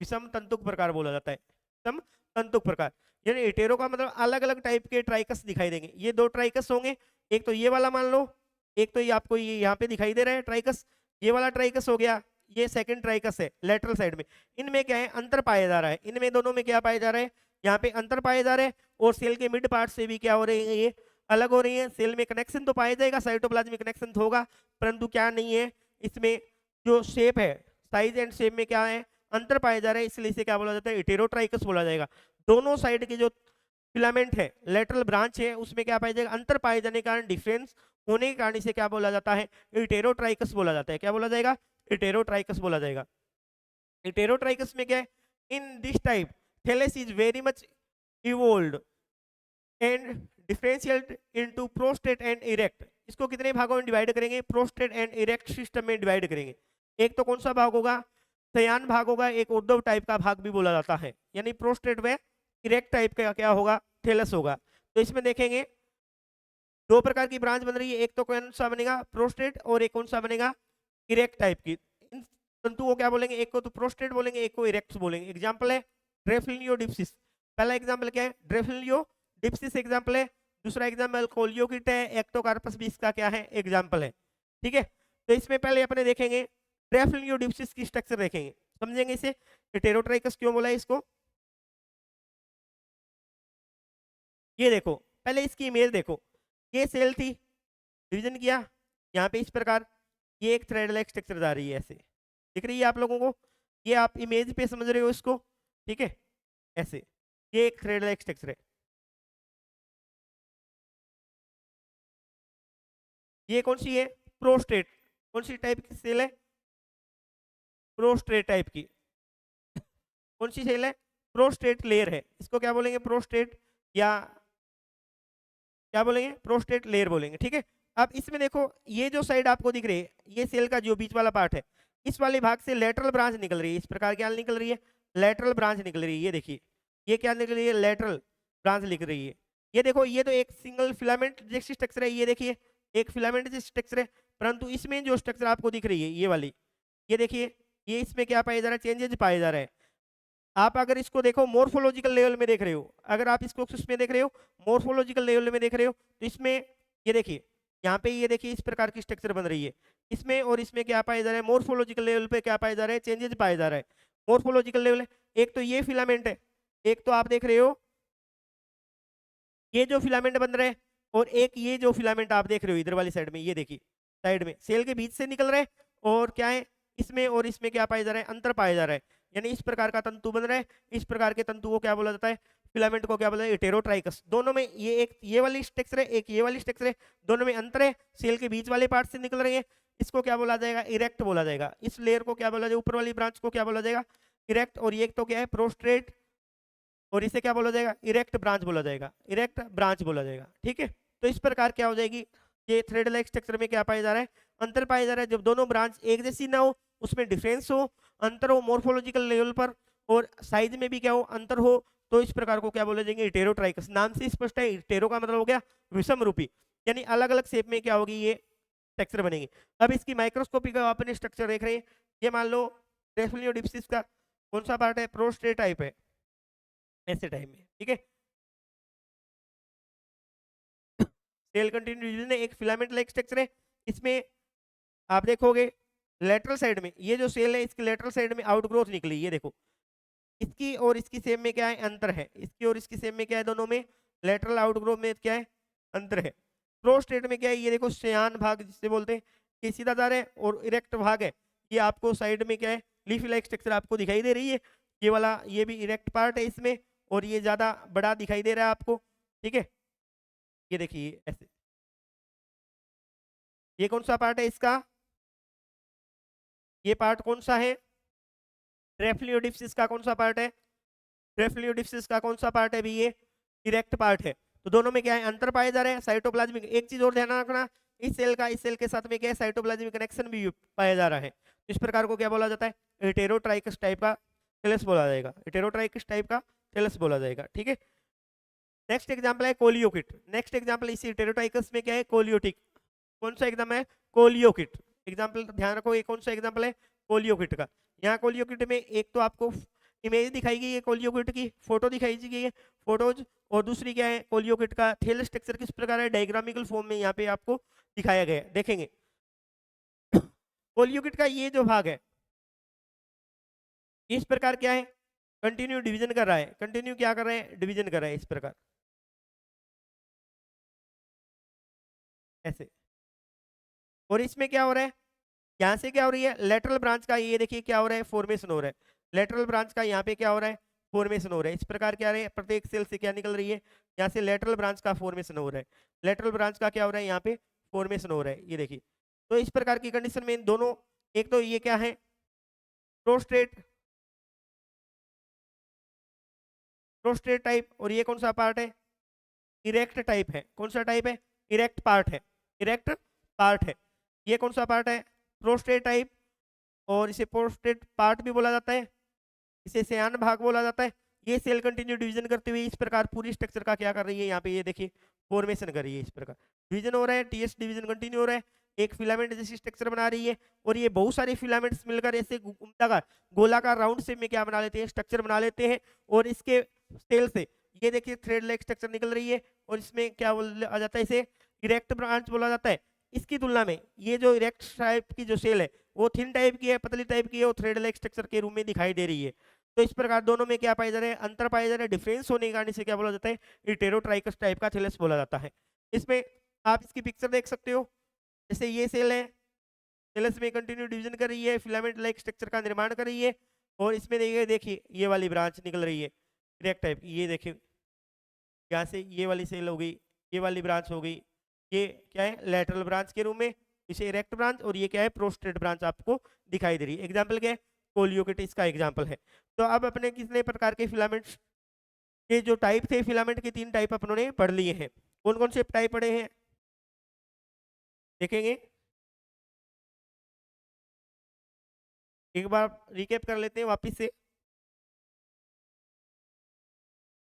विषम तंतुक प्रकार बोला जाता है, विषम तंतुक प्रकार। यानी इटेरो का मतलब अलग अलग टाइप के ट्राइकस दिखाई देंगे, ये दो ट्राइकस होंगे, एक तो ये वाला मान लो, एक तो ये आपको ये यहाँ पे दिखाई दे रहा है ट्राइकस, ये वाला ट्राइकस हो गया, ये सेकंड ट्राइकस है लेटरल साइड में, इनमें क्या है, अंतर पाया जा रहा है, इनमें दोनों में क्या पाया जा रहा है, यहाँ पे अंतर पाए जा रहे हैं, और सेल के मिड पार्ट से भी क्या हो रही है, ये अलग हो रही है। सेल में कनेक्शन तो पाया जाएगा, साइटोप्लाज्मिक कनेक्शन तो होगा, परंतु क्या नहीं है, इसमें जो शेप है, साइज एंड शेप में क्या है, अंतर पाया जा रहा है, इसलिए इसे क्या बोला जाता है, इटेरोट्राइकस बोला जाएगा। दोनों साइड के जो फिलामेंट है, लेटरल ब्रांच है, उसमें क्या पाया जाएगा, अंतर पाए जाने के कारण, डिफरेंस होने के कारण इसे क्या बोला जाता है, इटेरोट्राइकस बोला जाता है, क्या बोला जाएगा, इटेरोट्राइकस बोला जाएगा। इटेरोट्राइकस में क्या है, in this type thallus is very much evolved and differentiate into prostrate and erect. इसको कितने भागों में डिवाइड करेंगे, प्रोस्टेट एंड इरेक्ट सिस्टम में डिवाइड करेंगे। एक तो कौन सा भाग होगा, सयान भाग होगा, एक उर्ध्व टाइप का भाग भी बोला जाता है, यानी प्रोस्टेट व इरेक्ट टाइप का क्या होगा, थैलस होगा। तो इसमें देखेंगे दो प्रकार की ब्रांच बन रही है, एक तो कौन सा बनेगा, प्रोस्टेट, और एक कौन सा बनेगा, इरेक्ट टाइप की। इन तंतु को क्या बोलेंगे, एक को तो प्रोस्टेट बोलेंगे, एक को इरेक्ट बोलेंगे। एग्जाम्पल है ड्रेफलियोडिप्सिस, पहला एग्जाम्पल क्या है, ड्रेफलियोडिप्सिस एग्जाम्पल है, दूसरा एग्जाम्पल कोलियोकिट है, एक्टोकार्पस भी इसका क्या है, एग्जाम्पल है। ठीक है, तो इसमें पहले अपने देखेंगे ड्रेफलियोडिप्सिस की स्ट्रक्चर देखेंगे, समझेंगे इसे, इटेरोट्राइकस क्यों बोला है इसको। ये देखो, पहले इसकी इमेज देखो, ये सेल थी, डिवीजन किया, यहाँ पे इस प्रकार ये एक थ्रेड लाइक स्ट्रक्चर जा रही है, ऐसे दिख रही है आप लोगों को, ये आप इमेज पे समझ रहे हो इसको। ठीक है, ऐसे ये एक थ्रेड लाइक स्ट्रक्चर है, ये कौन सी है, प्रोस्टेट, कौन सी टाइप की सेल है, प्रोस्टेट टाइप की, कौन सी सेल है, प्रोस्टेट लेयर है, इसको क्या बोलेंगे, प्रोस्टेट, या क्या बोलेंगे, प्रोस्टेट लेयर बोलेंगे। ठीक है, अब इसमें देखो ये जो साइड आपको दिख रही है, ये सेल का जो बीच वाला पार्ट है, इस वाले भाग से लेटरल ब्रांच निकल रही है। इस प्रकार क्या निकल रही है? लेटरल ब्रांच निकल रही है। ये देखिए, ये क्या निकल रही है? लेटरल ब्रांच निकल रही है। ये देखो, ये तो एक सिंगल फिलामेंट जैसी स्ट्रक्चर है, ये देखिए एक फिलामेंट जैसी स्ट्रक्चर है, परंतु इसमें जो स्ट्रक्चर आपको दिख रही है ये वाली, ये देखिए, ये इसमें क्या पाया जा रहा है? चेंजेज पाया जा रहा है। आप अगर इसको देखो मोर्फोलॉजिकल लेवल में देख रहे हो, अगर आप इसको उसमें देख रहे हो, मोर्फोलॉजिकल लेवल में देख रहे हो, तो इसमें ये देखिए, यहाँ पे ये देखिए इस प्रकार की स्ट्रक्चर बन रही है। इसमें और इसमें क्या पाया जा रहा है? मोर्फोलॉजिकल लेवल पे क्या पाया जा रहा है? चेंजेस पाया जा रहा है। मोर्फोलॉजिकल लेवल, एक तो ये फिलामेंट है, एक तो आप देख रहे हो ये जो फिलामेंट बन रहे हैं, और एक ये जो फिलामेंट आप देख रहे हो इधर वाली साइड में, ये देखिए साइड में सेल के बीच से निकल रहे हैं, और क्या है इसमें और इसमें क्या पाया जा रहा है? अंतर पाया जा रहा है। यानी इस प्रकार का तंतु बन रहा है, इस प्रकार के तंतु को क्या बोला जाता है? फिलामेंट को क्या बोला जाता है? हेटेरोट्राइकस। दोनों में ये एक ये वाली स्ट्रक्चर है, एक ये वाली स्ट्रक्चर है, दोनों में अंतर है, सेल के बीच वाले पार्ट से निकल रही है। इसको क्या बोला जाएगा? इरेक्ट बोला जाएगा। इस लेयर को क्या बोला जाएगा? ऊपर वाली ब्रांच को क्या बोला जाएगा? इरेक्ट। और ये तो क्या है? प्रोस्ट्रेट। और इसे क्या बोला जाएगा? इरेक्ट ब्रांच बोला जाएगा, इरेक्ट ब्रांच बोला जाएगा। ठीक है, तो इस प्रकार क्या हो जाएगी? ये थ्रेड लाइक स्ट्रक्चर में क्या पाया जा रहा है? अंतर पाया जा रहा है। जब दोनों ब्रांच एक जैसी ना हो, उसमें डिफरेंस हो, अंतर हो मोर्फोलॉजिकल लेवल पर, और साइज में भी क्या हो? अंतर हो, तो इस प्रकार को क्या बोले जाएंगे? हेटेरोट्राइकस। नाम से स्पष्ट है, हेटेरो का मतलब हो गया विषम रूपी, यानी अलग अलग शेप में क्या होगी? ये स्ट्रक्चर बनेगी। अब इसकी माइक्रोस्कोपी का अपने स्ट्रक्चर देख रहे हैं। ये मान लो रेफलियोडिप्सिस का कौन सा पार्ट है? प्रोस्टेट टाइप है, ऐसे टाइम में। ठीक है, सेल कंटिन्यू डिवीजन है, एक फिलामेंट लाइक स्ट्रक्चर है। इसमें आप देखोगे लेटरल साइड में ये जो सेल है, इसकी लेटरल साइड में आउटग्रोथ निकली, ये देखो। इसकी और इसकी सेम में क्या है? अंतर है। इसकी और इसकी सेम में क्या है? दोनों में लेटरल आउटग्रोथ में क्या है? अंतर है। प्रोस्टेट में क्या है? ये देखो शयान भाग जिससे बोलते हैं, ये सीधा जा रहा है, और इरेक्ट भाग है, ये आपको साइड में क्या है? लीफी लाइक स्ट्रक्चर आपको दिखाई दे रही है। ये वाला, ये भी इरेक्ट पार्ट है इसमें, और ये ज्यादा बड़ा दिखाई दे रहा है आपको। ठीक है, ये देखिए ऐसे। ये कौन सा पार्ट है इसका? ये पार्ट कौन सा है? ट्रेफ्लियोडिप्सिस का कौन सा पार्ट है? ट्रेफ्लियोडिप्सिस का कौन सा पार्ट है भी? ये इरेक्ट पार्ट है। तो दोनों में क्या है? अंतर पाए जा रहे हैं। साइटोप्लाज्मिक, एक चीज और ध्यान रखना, इस सेल का इस सेल के साथ में क्या है? साइटोप्लाज्मिक कनेक्शन भी पाया जा रहा है। इस प्रकार को क्या बोला जाता है? हेटेरोट्राइकस टाइप का थैलस बोला जाएगा, हेटेरोट्राइकस टाइप का थैलस बोला जाएगा। ठीक है, नेक्स्ट एग्जांपल है कोलियोकिट। नेक्स्ट एग्जांपल इसी हेटेरोट्राइकस में क्या है? कोलियोटिक। कौन सा एग्जाम है? कोलियोकिट। एग्जांपल ध्यान रखो, ये कौन सा एग्जांपल है? कोलियोकिट का। यहाँ कोलियोकिट में एक तो आपको इमेज दिखाई गई है, कोलियोकिट की फोटो दिखाई गई है, फोटोज, और दूसरी क्या है? कोलियोकिट का थेल स्ट्रक्चर किस प्रकार है? डायग्रामिकल फॉर्म में यहाँ पे आपको दिखाया गया है, देखेंगे। कोलियोकिट का ये जो भाग है, इस प्रकार क्या है? कंटिन्यू डिवीजन कर रहा है। कंटिन्यू क्या कर रहे हैं? डिवीजन कर रहा है, इस प्रकार ऐसे। और इसमें क्या हो रहा है? यहाँ से क्या हो रही है? लेटरल ब्रांच का ये देखिए क्या हो रहा है? फॉर्मेशन हो रहा है। लेटरल ब्रांच का यहाँ पे क्या हो रहा है? फॉर्मेशन हो रहा है। इस प्रकार क्या है? प्रत्येक सेल से क्या निकल रही है? यहाँ से लेटरल ब्रांच का फॉर्मेशन हो रहा है। लेटरल ब्रांच का क्या हो रहा है? यहाँ पे फॉर्मेशन हो रहा है, ये देखिए। तो इस प्रकार की कंडीशन में इन दोनों, एक तो ये क्या है? प्रोस्टेट, प्रोस्टेट टाइप, और ये कौन सा पार्ट है? इरेक्ट टाइप है। कौन सा टाइप है? इरेक्ट पार्ट है, इरेक्ट पार्ट है। ये कौन सा पार्ट है? प्रोस्टेट टाइप, और इसे प्रोस्टेट पार्ट भी बोला जाता है, इसे शयान भाग बोला जाता है। ये सेल कंटिन्यू डिवीजन करते हुए इस प्रकार पूरी स्ट्रक्चर का क्या कर रही है? यहाँ पे ये देखिए फॉर्मेशन कर रही है। इस प्रकार डिवीजन हो रहा है, टीएस डिवीजन कंटिन्यू हो रहा है, एक फिलामेंट जैसी स्ट्रक्चर बना रही है, और ये बहुत सारे फिलामेंट्स मिलकर ऐसे घुमताकार गोलाकार राउंड शेप में क्या बना लेते हैं? स्ट्रक्चर बना लेते हैं। और इसके सेल से ये देखिए थ्रेड लाइक स्ट्रक्चर निकल रही है, और इसमें क्या आ जाता है? इसे इरेक्ट ब्रांच बोला जाता है। इसकी तुलना में ये जो इरेक्ट टाइप की जो सेल है, वो थिन टाइप की है, पतली टाइप की है, वो थ्रेड लाइक स्ट्रक्चर के रूप में दिखाई दे रही है। तो इस प्रकार दोनों में क्या पाए जा रहे हैं? अंतर पाए जा रहे हैं। डिफरेंस होने के कारण इसे क्या बोला जाता है? हेटेरोट्राइकस टाइप का थैलस बोला जाता है। इसमें आप इसकी पिक्चर देख सकते हो, जैसे ये सेल है, थैलस में कंटिन्यू डिवीजन कर रही है, फिलामेंट लाइक स्ट्रक्चर का निर्माण कर रही है, और इसमें देखिए ये वाली ब्रांच निकल रही है इरेक्ट टाइप की। ये देखिए यहाँ से ये वाली सेल हो गई, ये वाली ब्रांच हो गई, ये क्या है? लेटरल ब्रांच के रूप में, इसे इरेक्ट ब्रांच, और ये क्या है? प्रोस्टेट ब्रांच आपको दिखाई दे रही है। एग्जाम्पल क्या है? कोलियोकिटिस का एग्जाम्पल है। तो अब अपने कितने प्रकार के फिलामेंट्स के जो टाइप थे, फिलामेंट के 3 टाइप अपनों ने पढ़ लिए हैं। कौन कौन से टाइप पढ़े हैं? देखेंगे। एक बार रिकेप कर लेते हैं वापिस से।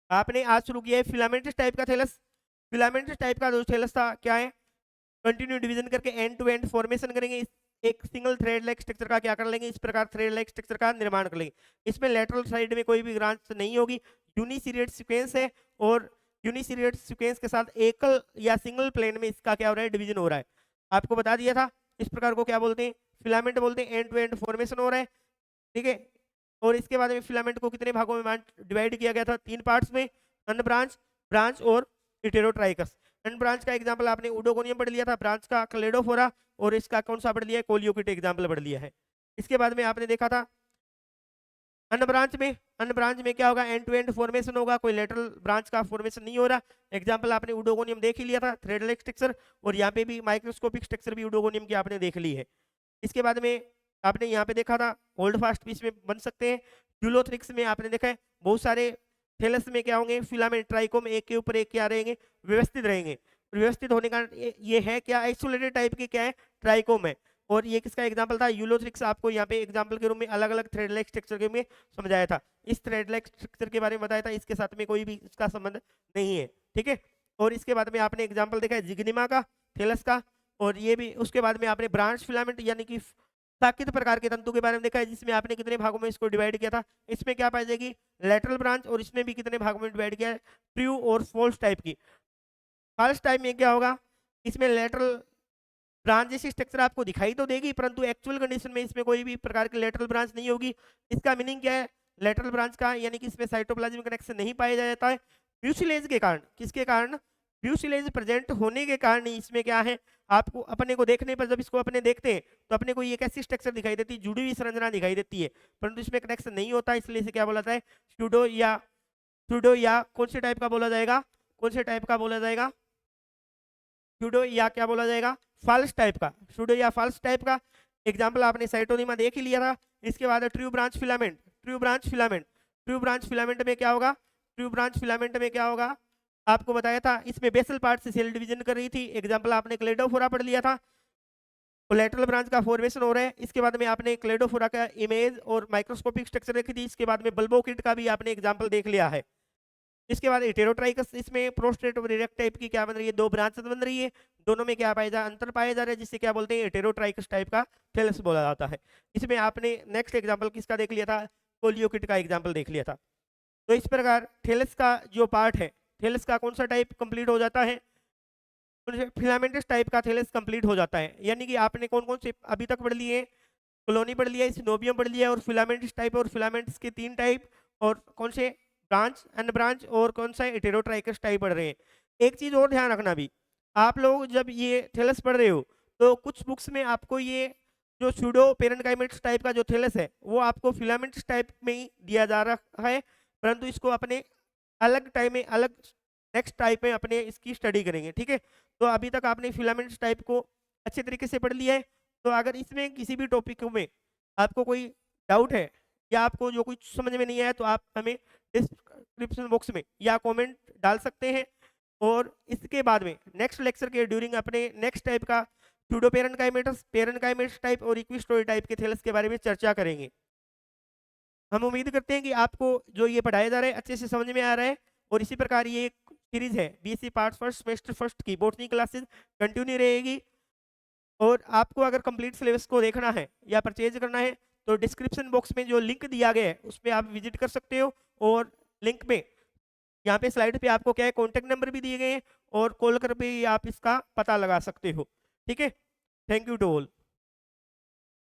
आपने आज शुरू किया है फिलामेंटस टाइप का थैलस। फिलामेंटस टाइप का जो थैलस था क्या है, कंटिन्यू डिवीजन करके एंड टू एंड फॉर्मेशन करेंगे। एक सिंगल थ्रेड लाइक स्ट्रक्चर का क्या कर लेंगे, इस प्रकार थ्रेड लाइक स्ट्रक्चर का निर्माण कर लेंगे। इसमें लेटरल साइड में कोई भी ब्रांच नहीं होगी, यूनिसीरियड सीक्वेंस है और यूनिसीरियड सीक्वेंस के साथ एकल या सिंगल प्लेन में इसका क्या हो रहा है, डिवीजन हो रहा है। आपको बता दिया था इस प्रकार को क्या बोलते हैं, फिलामेंट बोलते हैं। एंड टू एंड फॉर्मेशन हो रहा है, ठीक है। और इसके बाद में फिलामेंट को कितने भागों में डिवाइड किया गया था, 3 पार्ट्स में, अनब्रांच, ब्रांच और हेटेरोट्राइकस। अनब्रांच का एग्जांपल आपने उडोगोनियम पढ़ लिया था, ब्रांच का क्लेडोफोरा, और इसका कौन सा पढ़ लिया है, कोलियोकिट एग्जांपल पढ़ लिया है। इसके बाद में आपने देखा था अनब्रांच में क्या होगा, एंड टू एंड फॉर्मेशन होगा, कोई लेटरल ब्रांच का फॉर्मेशन नहीं हो रहा। एग्जांपल आपने उडोगोनियम देख ही लिया था, थ्रेड लाइक स्ट्रक्चर, और यहाँ पे भी माइक्रोस्कोपिक स्ट्रक्चर भी उडोगोनियम की आपने देख ली है। इसके बाद में आपने यहाँ पे देखा था होल्ड फास्ट पीस में बन सकते हैं। यूलोथ्रिक्स में आपने देखा है बहुत सारे थैलस में क्या होंगे, फिलामेंट ट्राइकोम एक के ऊपर एक क्या रहेंगे, व्यवस्थित रहेंगे। व्यवस्थित होने का ये है क्या, आइसोलेटेड टाइप के क्या है, ट्राइकोम है। और ये किसका एग्जांपल था, यूलोथ्रिक्स। आपको यहाँ पे एग्जांपल के रूप में अलग अलग थ्रेड लाइक स्ट्रक्चर के में समझाया था, इस थ्रेड लाइक स्ट्रक्चर के बारे में बताया था, इसके साथ में कोई भी इसका संबंध नहीं है, ठीक है। और इसके बाद में आपने एग्जाम्पल देखा है जिग्निमा का, थैलस का, और ये भी। उसके बाद में आपने ब्रांच फिलामेंट यानी कि साकित प्रकार के तंतु के बारे में देखा है, जिसमें आपने कितने भागों में इसको डिवाइड किया था। इसमें क्या पाई जाएगी, लेटरल ब्रांच, और इसमें भी कितने भागों में डिवाइड किया है, ट्रू और फॉल्स टाइप की। फॉल्स टाइप में क्या होगा, इसमें लेटरल ब्रांच जैसी स्ट्रक्चर आपको दिखाई तो देगी, परंतु एक्चुअल कंडीशन में इसमें कोई भी प्रकार की लेटरल ब्रांच नहीं होगी। इसका मीनिंग क्या है, लेटरल ब्रांच का, यानी कि इसमें साइटोप्लाज्म कनेक्शन नहीं पाया जाता है। म्यूसिलेज के कारण, किसके कारण, म्यूसिलेज प्रेजेंट होने के कारण इसमें क्या है, आपको अपने को देखने पर, जब इसको अपने देखते हैं तो अपने को एक ऐसी स्ट्रक्चर दिखाई देती है, जुड़ी हुई संरचना दिखाई देती है, परंतु इसमें कनेक्शन नहीं होता, इसलिए इसे क्या बोला जाता है, स्यूडो या कौन से टाइप का बोला जाएगा, कौन से टाइप का बोला जाएगा, स्यूडो या क्या बोला जाएगा, फॉल्स टाइप का, स्यूडो या फॉल्स टाइप का। एग्जांपल आपने साइटोनिमा देख ही लिया था। इसके बाद true branch filament, true branch filament, true branch filament में क्या होगा, ट्रू ब्रांच फिलामेंट में क्या होगा, आपको बताया था, इसमें बेसल पार्ट से सेल डिवीजन कर रही थी। एग्जांपल आपने क्लेडोफोरा पढ़ लिया था, कोलेटरल ब्रांच का फॉर्मेशन हो रहा है। इसके बाद में आपने क्लेडोफोरा का इमेज और माइक्रोस्कोपिक स्ट्रक्चर देखी थी। इसके बाद में बल्बोकिट का भी आपने एग्जांपल देख लिया है। इसके बाद हेटेरोट्राइकस, इसमें प्रोस्टेट और इरेक्ट टाइप की क्या बन रही है, 2 ब्रांच बन रही है, दोनों में क्या पाया जा, अंतर पाया जा रहा है, जिससे क्या बोलते हैं, हेटेरोट्राइकस टाइप का थैलस बोला जाता है। इसमें आपने नेक्स्ट एग्जांपल किसका देख लिया था, कोलियोकिट का एग्जांपल देख लिया था। तो इस प्रकार थैलस का जो पार्ट है, थैलस का कौन सा टाइप कंप्लीट हो जाता है, फिलामेंटस टाइप का थैलस कंप्लीट हो जाता है। यानी कि आपने कौन कौन से अभी तक पढ़ लिए, कॉलोनी पढ़ लिया, सिनोबियम पढ़ लिया, और फिलामेंटस टाइप, और फिलामेंट्स के 3 टाइप, और कौन से ब्रांच, अनब्रांच, और कौन सा हेटेरोट्राइकस टाइप पढ़ रहे हैं। एक चीज और ध्यान रखना भी, आप लोग जब ये थैलस पढ़ रहे हो तो कुछ बुक्स में आपको ये जो सूडो पेरेन्काइमेट्स टाइप का जो थैलस है वो आपको फिलामेंट्स टाइप में ही दिया जा रहा है, परंतु इसको अपने अलग टाइम में, अलग नेक्स्ट टाइप में अपने इसकी स्टडी करेंगे, ठीक है। तो अभी तक आपने फिलामेंट्स टाइप को अच्छे तरीके से पढ़ लिया है। तो अगर इसमें किसी भी टॉपिक में आपको कोई डाउट है या आपको जो कुछ समझ में नहीं आया, तो आप हमें डिस्क्रिप्शन बॉक्स में या कमेंट डाल सकते हैं। और इसके बाद में नेक्स्ट लेक्चर के ड्यूरिंग अपने नेक्स्ट टाइप का सूडो पेरेन्काइमेट्स टाइप और इक्विस्टोरी टाइप के थैलस के बारे में चर्चा करेंगे। हम उम्मीद करते हैं कि आपको जो ये पढ़ाया जा रहा है अच्छे से समझ में आ रहा है। और इसी प्रकार ये एक सीरीज है BSc part first semester first की बॉटनी क्लासेस कंटिन्यू रहेगी। और आपको अगर कंप्लीट सिलेबस को देखना है या परचेज करना है तो डिस्क्रिप्शन बॉक्स में जो लिंक दिया गया है उस पर आप विजिट कर सकते हो। और लिंक में यहाँ पे स्लाइड पे आपको क्या है, कॉन्टेक्ट नंबर भी दिए गए हैं, और कॉल कर भी आप इसका पता लगा सकते हो, ठीक है। Thank you to all.